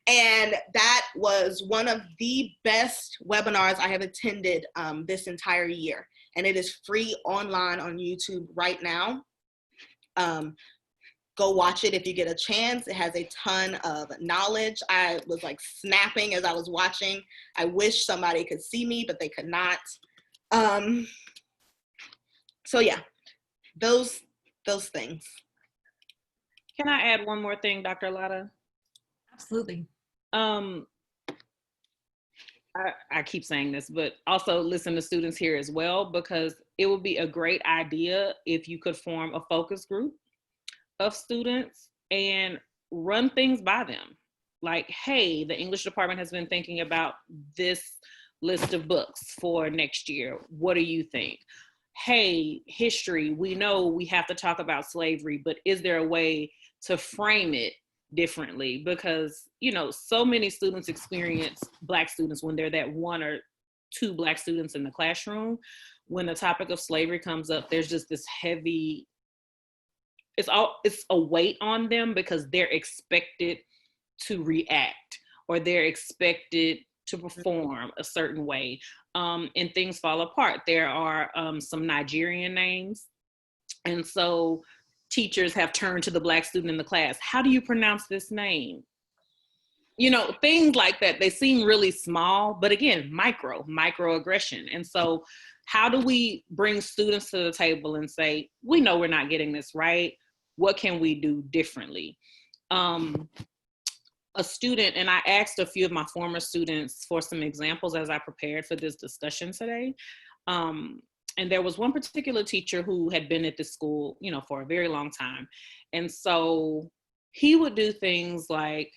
And that was one of the best webinars I have attended this entire year. And it is free online on YouTube right now. Go watch it if you get a chance. It has a ton of knowledge. I was like snapping as I was watching. I wish somebody could see me, but they could not. So yeah, those things.
Can I add one more thing, Dr. Latta?
Absolutely.
I keep saying this, but also listen to students here as well, because it would be a great idea if you could form a focus group of students and run things by them. Like, hey, the English department has been thinking about this list of books for next year. What do you think? Hey, history, we know we have to talk about slavery, but is there a way to frame it differently? Because, you know, so many students experience Black students when they're that one or two Black students in the classroom. When the topic of slavery comes up, there's just this heavy, it's a weight on them because they're expected to react or they're expected to perform a certain way, and things fall apart. There are some Nigerian names, and so teachers have turned to the Black student in the class. How do you pronounce this name? You know, things like that. They seem really small, but again, microaggression. And so how do we bring students to the table and say, we know we're not getting this right. What can we do differently? A student, and I asked a few of my former students for some examples as I prepared for this discussion today. And there was one particular teacher who had been at this school, you know, for a very long time. And so he would do things like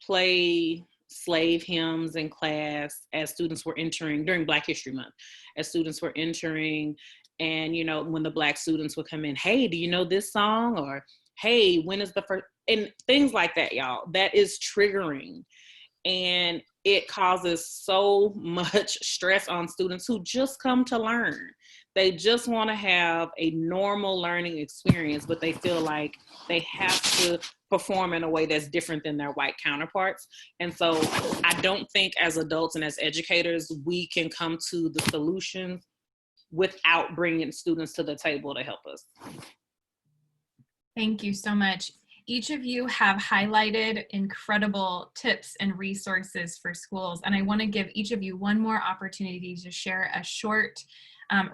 play slave hymns in class as students were entering during Black History Month, as students were entering. And, you know, when the Black students would come in, hey, do you know this song? Or, hey, when is the first? And things like that, y'all. That is triggering. And it causes so much stress on students who just come to learn. They just want to have a normal learning experience, but they feel like they have to perform in a way that's different than their white counterparts. And so I don't think as adults and as educators, we can come to the solutions without bringing students to the table to help us.
Thank you so much. Each of you have highlighted incredible tips and resources for schools, and I want to give each of you one more opportunity to share a short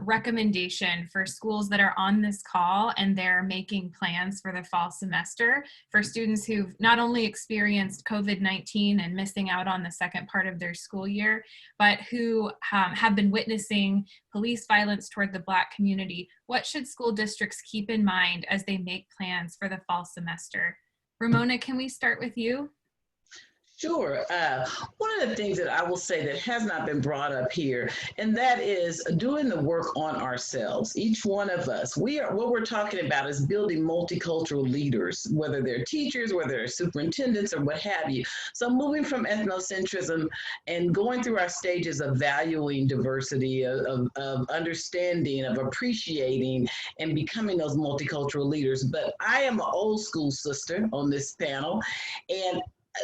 recommendation for schools that are on this call and they're making plans for the fall semester for students who've not only experienced COVID-19 and missing out on the second part of their school year, but who have been witnessing police violence toward the Black community. What should school districts keep in mind as they make plans for the fall semester? Ramona, can we start with you?
Sure. One of the things that I will say that has not been brought up here, and that is doing the work on ourselves. Each one of us, what we're talking about is building multicultural leaders, whether they're teachers, whether they're superintendents, or what have you. So moving from ethnocentrism and going through our stages of valuing diversity, of understanding, of appreciating, and becoming those multicultural leaders. But I am an old school sister on this panel, and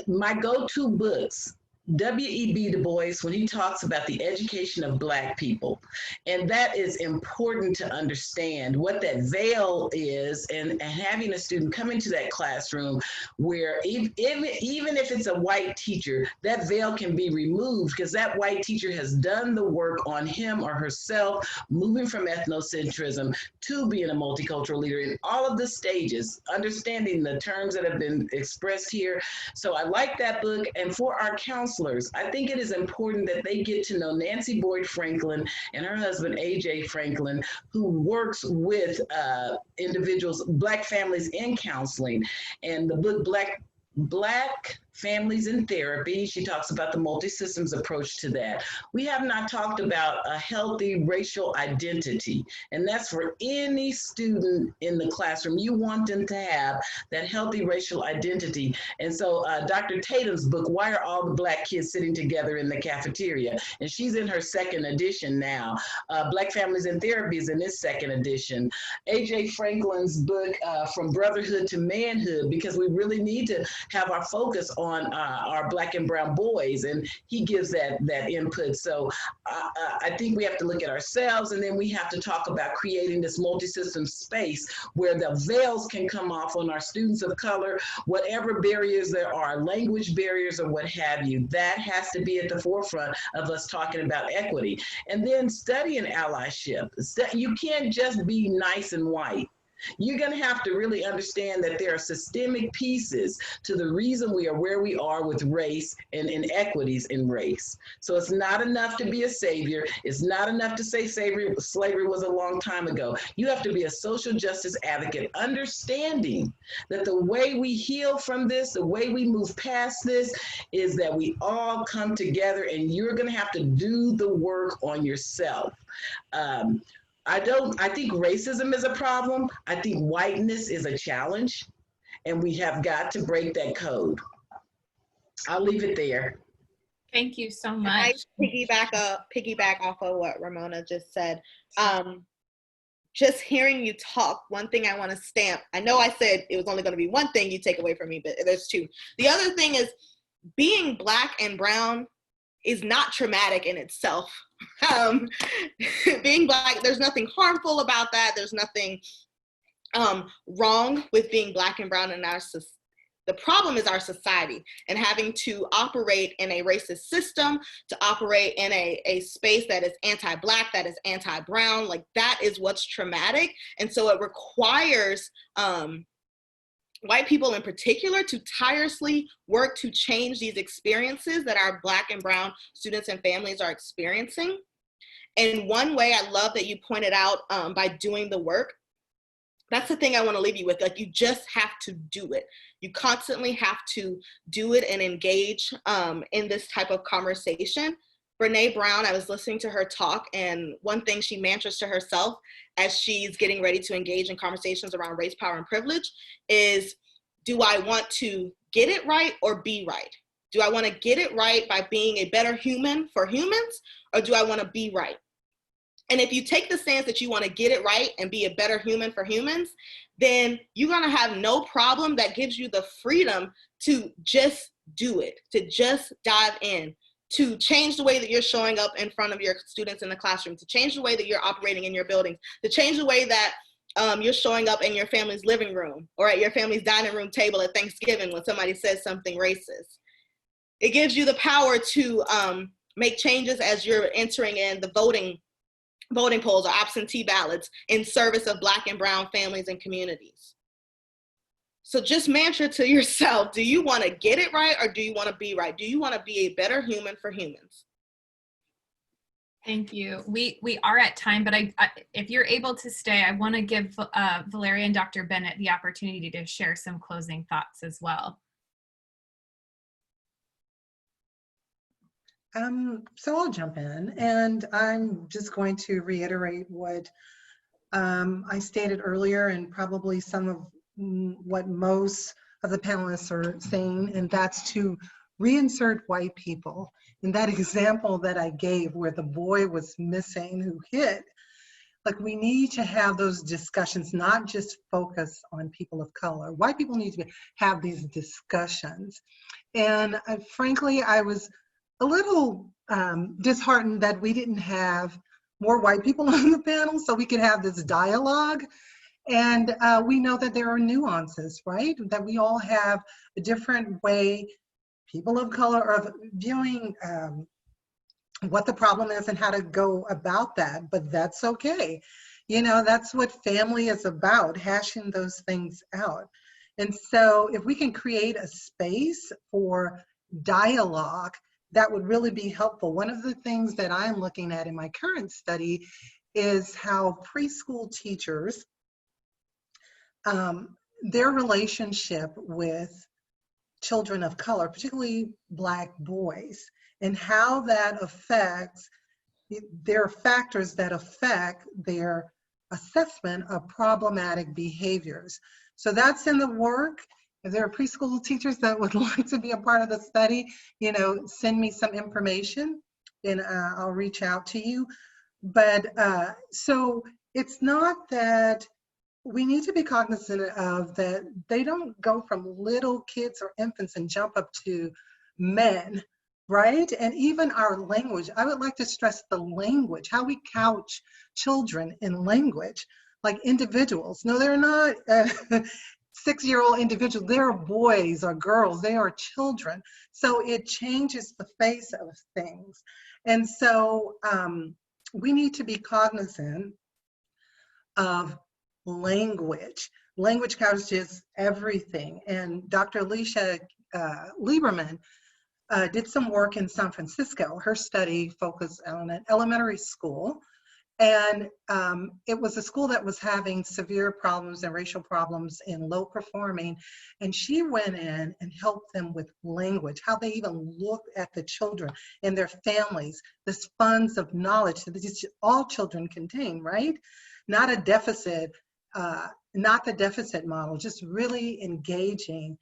my go-to books, W.E.B. Du Bois, when he talks about the education of Black people. And that is important to understand what that veil is, and having a student come into that classroom where even if it's a white teacher, that veil can be removed because that white teacher has done the work on him or herself, moving from ethnocentrism to being a multicultural leader in all of the stages, understanding the terms that have been expressed here. So I like that book. And for our counselors, I think it is important that they get to know Nancy Boyd Franklin and her husband, A.J. Franklin, who works with individuals, Black families in counseling. And the book, Black Families in Therapy, she talks about the multi-systems approach to that. We have not talked about a healthy racial identity, and that's for any student in the classroom. You want them to have that healthy racial identity. And so Dr. Tatum's book, Why Are All the Black Kids Sitting Together in the Cafeteria? And she's in her second edition now. Black Families in Therapy is in its second edition. A.J. Franklin's book, From Brotherhood to Manhood, because we really need to have our focus on our Black and brown boys, and he gives that input. So I think we have to look at ourselves, and then we have to talk about creating this multi-system space where the veils can come off on our students of color, whatever barriers there are, language barriers or what have you. That has to be at the forefront of us talking about equity. And then studying allyship. You can't just be nice and white. You're going to have to really understand that there are systemic pieces to the reason we are where we are with race and inequities in race. So it's not enough to be a savior. It's not enough to say slavery was a long time ago. You have to be a social justice advocate, understanding that the way we heal from this, the way we move past this, is that we all come together, and you're going to have to do the work on yourself. I think racism is a problem. I think whiteness is a challenge, and we have got to break that code. I'll leave it there.
Thank you so much.
I piggyback off of what Ramona just said. Just hearing you talk, one thing I want to stamp, I know I said it was only going to be one thing you take away from me, but there's two. The other thing is being Black and brown is not traumatic in itself. Being Black, there's nothing harmful about that. There's nothing wrong with being Black and brown in our society. The problem is our society, and having to operate in a racist system, to operate in a space that is anti-Black, that is anti-brown, like that is what's traumatic. And so it requires white people in particular to tirelessly work to change these experiences that our Black and brown students and families are experiencing. And one way, I love that you pointed out, by doing the work, that's the thing I want to leave you with. Like, you just have to do it. You constantly have to do it and engage in this type of conversation. Brene Brown, I was listening to her talk, and one thing she mantras to herself as she's getting ready to engage in conversations around race, power, and privilege is, do I want to get it right or be right? Do I want to get it right by being a better human for humans, or do I want to be right? And if you take the stance that you want to get it right and be a better human for humans, then you're going to have no problem. That gives you the freedom to just do it, to just dive in, to change the way that you're showing up in front of your students in the classroom, to change the way that you're operating in your buildings, to change the way that you're showing up in your family's living room or at your family's dining room table at Thanksgiving when somebody says something racist. It gives you the power to make changes as you're entering in the voting polls or absentee ballots in service of Black and brown families and communities. So just mantra to yourself, do you want to get it right or do you want to be right? Do you want to be a better human for humans?
Thank you. We are at time, but if you're able to stay, I want to give Valeria and Dr. Bennett the opportunity to share some closing thoughts as well.
So I'll jump in, and I'm just going to reiterate what I stated earlier, and probably some of what most of the panelists are saying, and that's to reinsert white people. In that example that I gave where the boy was missing who hit, like, we need to have those discussions, not just focus on people of color. White people need to have these discussions. And frankly, I was a little disheartened that we didn't have more white people on the panel so we could have this dialogue. And we know that there are nuances, right? That we all have a different way, people of color, of viewing what the problem is and how to go about that, but that's okay. You know, that's what family is about, hashing those things out. And so if we can create a space for dialogue, that would really be helpful. One of the things that I'm looking at in my current study is how preschool teachers, their relationship with children of color, particularly Black boys, and how that affects, there are factors that affect their assessment of problematic behaviors. So that's in the work. If there are preschool teachers that would like to be a part of the study, you know, send me some information and I'll reach out to you. But so it's not that we need to be cognizant of that they don't go from little kids or infants and jump up to men, right? And even our language, I would like to stress the language, how we couch children in language, like individuals. No, they're not 6-year-old individuals, they're boys or girls, they are children. So it changes the face of things. And so we need to be cognizant of language. Language couches everything. And Dr. Alicia Lieberman did some work in San Francisco. Her study focused on an elementary school. And it was a school that was having severe problems and racial problems in low performing. And she went in and helped them with language, how they even look at the children and their families, this funds of knowledge that all children contain, right? Not a deficit, not the deficit model, just really engaging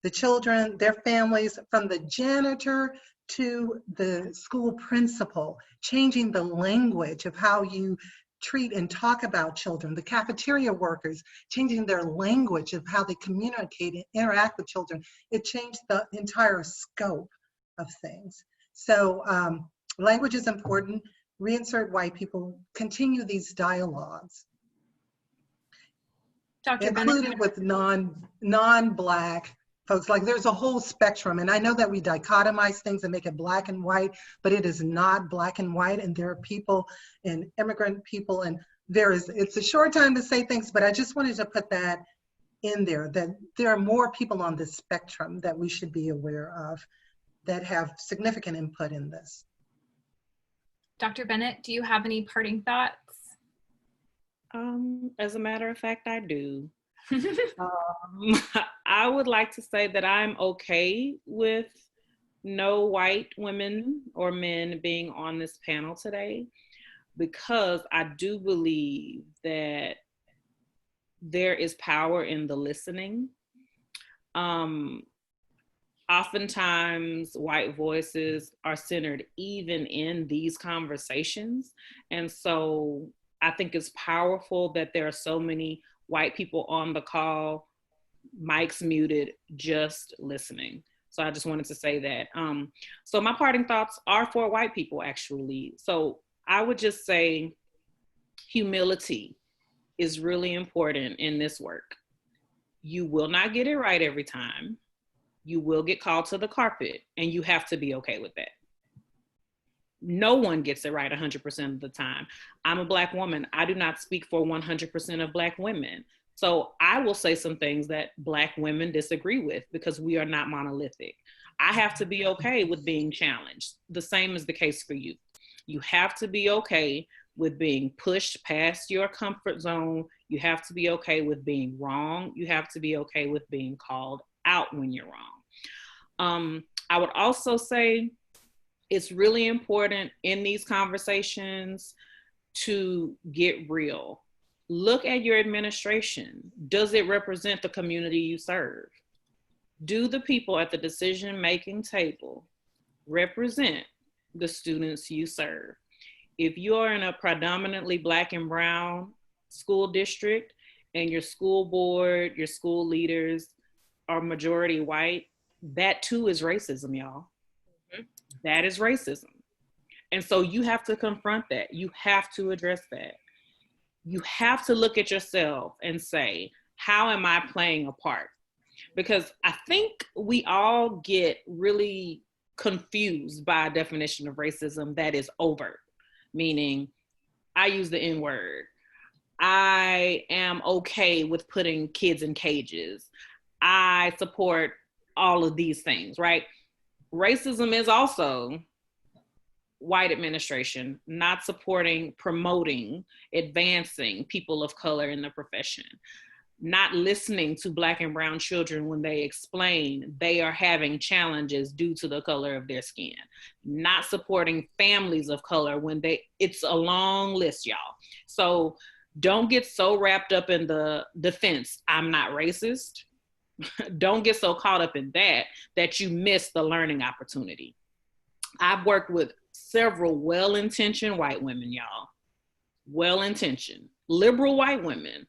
the children, their families, from the janitor to the school principal, changing the language of how you treat and talk about children, the cafeteria workers, changing their language of how they communicate and interact with children. It changed the entire scope of things. So language is important. Reinsert white people, continue these dialogues.
Dr.
Included
Bennett.
with non-Black folks. Like, there's a whole spectrum, and I know that we dichotomize things and make it black and white, but it is not black and white, and there are people and immigrant people, and it's a short time to say things, but I just wanted to put that in there, that there are more people on this spectrum that we should be aware of that have significant input in this.
Dr. Bennett, do you have any parting thoughts?
As a matter of fact, I do. I would like to say that I'm okay with no white women or men being on this panel today, because I do believe that there is power in the listening. Oftentimes, white voices are centered even in these conversations. And so I think it's powerful that there are so many white people on the call, mics muted, just listening. So I just wanted to say that. So my parting thoughts are for white people, actually. So I would just say humility is really important in this work. You will not get it right every time. You will get called to the carpet, and you have to be okay with that. No one gets it right 100% of the time. I'm a Black woman. I do not speak for 100% of Black women. So I will say some things that Black women disagree with, because we are not monolithic. I have to be okay with being challenged. The same is the case for you. You have to be okay with being pushed past your comfort zone. You have to be okay with being wrong. You have to be okay with being called out when you're wrong. I would also say, It's really important in these conversations to get real. Look at your administration. Does it represent the community you serve? Do the people at the decision-making table represent the students you serve? If you are in a predominantly Black and brown school district and your school board, your school leaders are majority white, that too is racism, y'all. That is racism. And so you have to confront that. You have to address that. You have to look at yourself and say, how am I playing a part? Because I think we all get really confused by a definition of racism that is overt, meaning I use the N-word. I am okay with putting kids in cages. I support all of these things, right? Racism is also white administration not supporting, promoting, advancing people of color in the profession, not listening to Black and brown children when they explain they are having challenges due to the color of their skin, not supporting families of color when it's a long list, y'all. So don't get so wrapped up in the defense, I'm not racist. Don't get so caught up in that you miss the learning opportunity. I've worked with several well-intentioned white women, y'all. Well-intentioned, liberal white women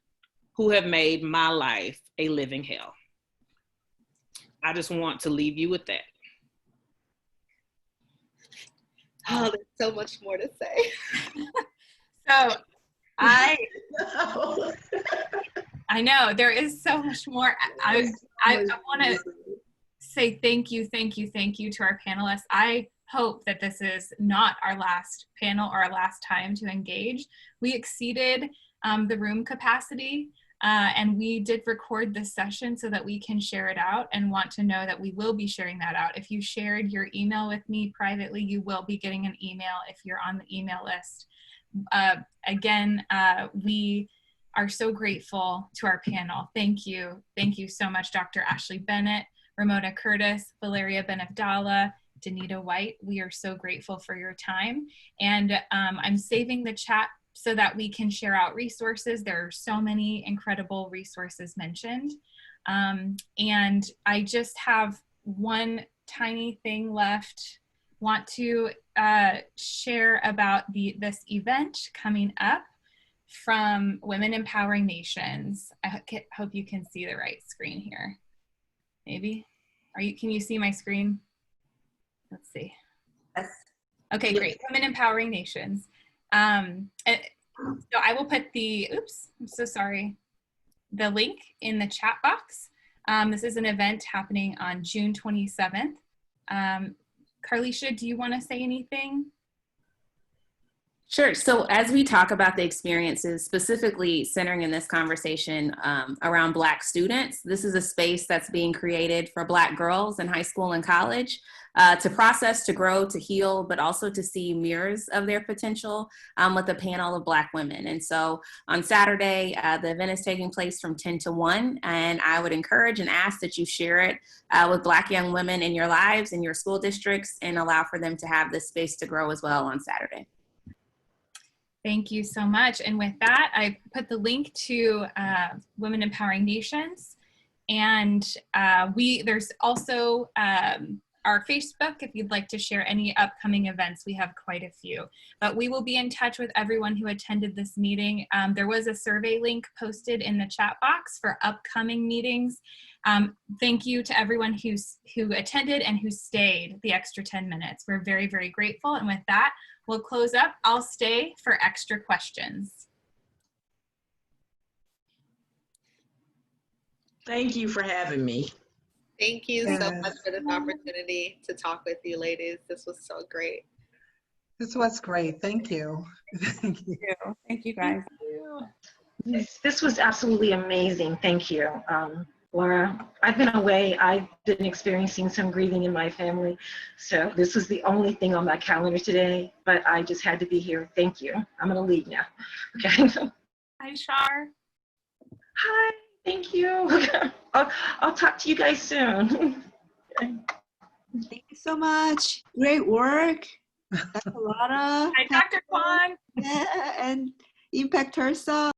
who have made my life a living hell. I just want to leave you with that.
Oh, there's so much more to say.
So I know there is so much more. I want to say thank you to our panelists. I hope that this is not our last panel or our last time to engage. We exceeded the room capacity and we did record this session so that we can share it out, and want to know that we will be sharing that out. If you shared your email with me privately, you will be getting an email if you're on the email list. Again, we are so grateful to our panel. Thank you. Thank you so much, Dr. Ashley Bennett, Ramona Curtis, Valeria Benabdallah, Denita White. We are so grateful for your time. And I'm saving the chat so that we can share out resources. There are so many incredible resources mentioned. And I just have one tiny thing left. Want to share about this event coming up from Women Empowering Nations. I hope you can see the right screen here. Maybe. Can you see my screen? Let's see.
Yes.
Okay, great. Women Empowering Nations. So I will put I'm so sorry, the link in the chat box. This is an event happening on June 27th. Carlisha, do you want to say anything?
Sure. So as we talk about the experiences, specifically centering in this conversation around Black students, this is a space that's being created for Black girls in high school and college to process, to grow, to heal, but also to see mirrors of their potential with a panel of Black women. And so on Saturday, the event is taking place from 10 to 1, and I would encourage and ask that you share it with Black young women in your lives, in your school districts, and allow for them to have this space to grow as well on Saturday.
Thank you so much. And with that, I put the link to Women Empowering Nations. And there's also our Facebook, if you'd like to share any upcoming events. We have quite a few. But we will be in touch with everyone who attended this meeting. There was a survey link posted in the chat box for upcoming meetings. Thank you to everyone who attended and who stayed the extra 10 minutes. We're very, very grateful. And with that, we'll close up. I'll stay for extra questions.
Thank you for having me.
Thank you so much for this opportunity to talk with you, ladies. This was so great.
This was great. Thank you. Thank you.
Thank you, guys.
This was absolutely amazing. Thank you. Laura, I've been away. I've been experiencing some grieving in my family. So this was the only thing on my calendar today, but I just had to be here. Thank you. I'm going to leave now. Okay.
Hi, Shar.
Hi. Thank you. I'll talk to you guys soon.
Thank you
so much. Great work. Dr. Latta.
Hi, Dr. Kwan.
Yeah, and ImpactTulsa.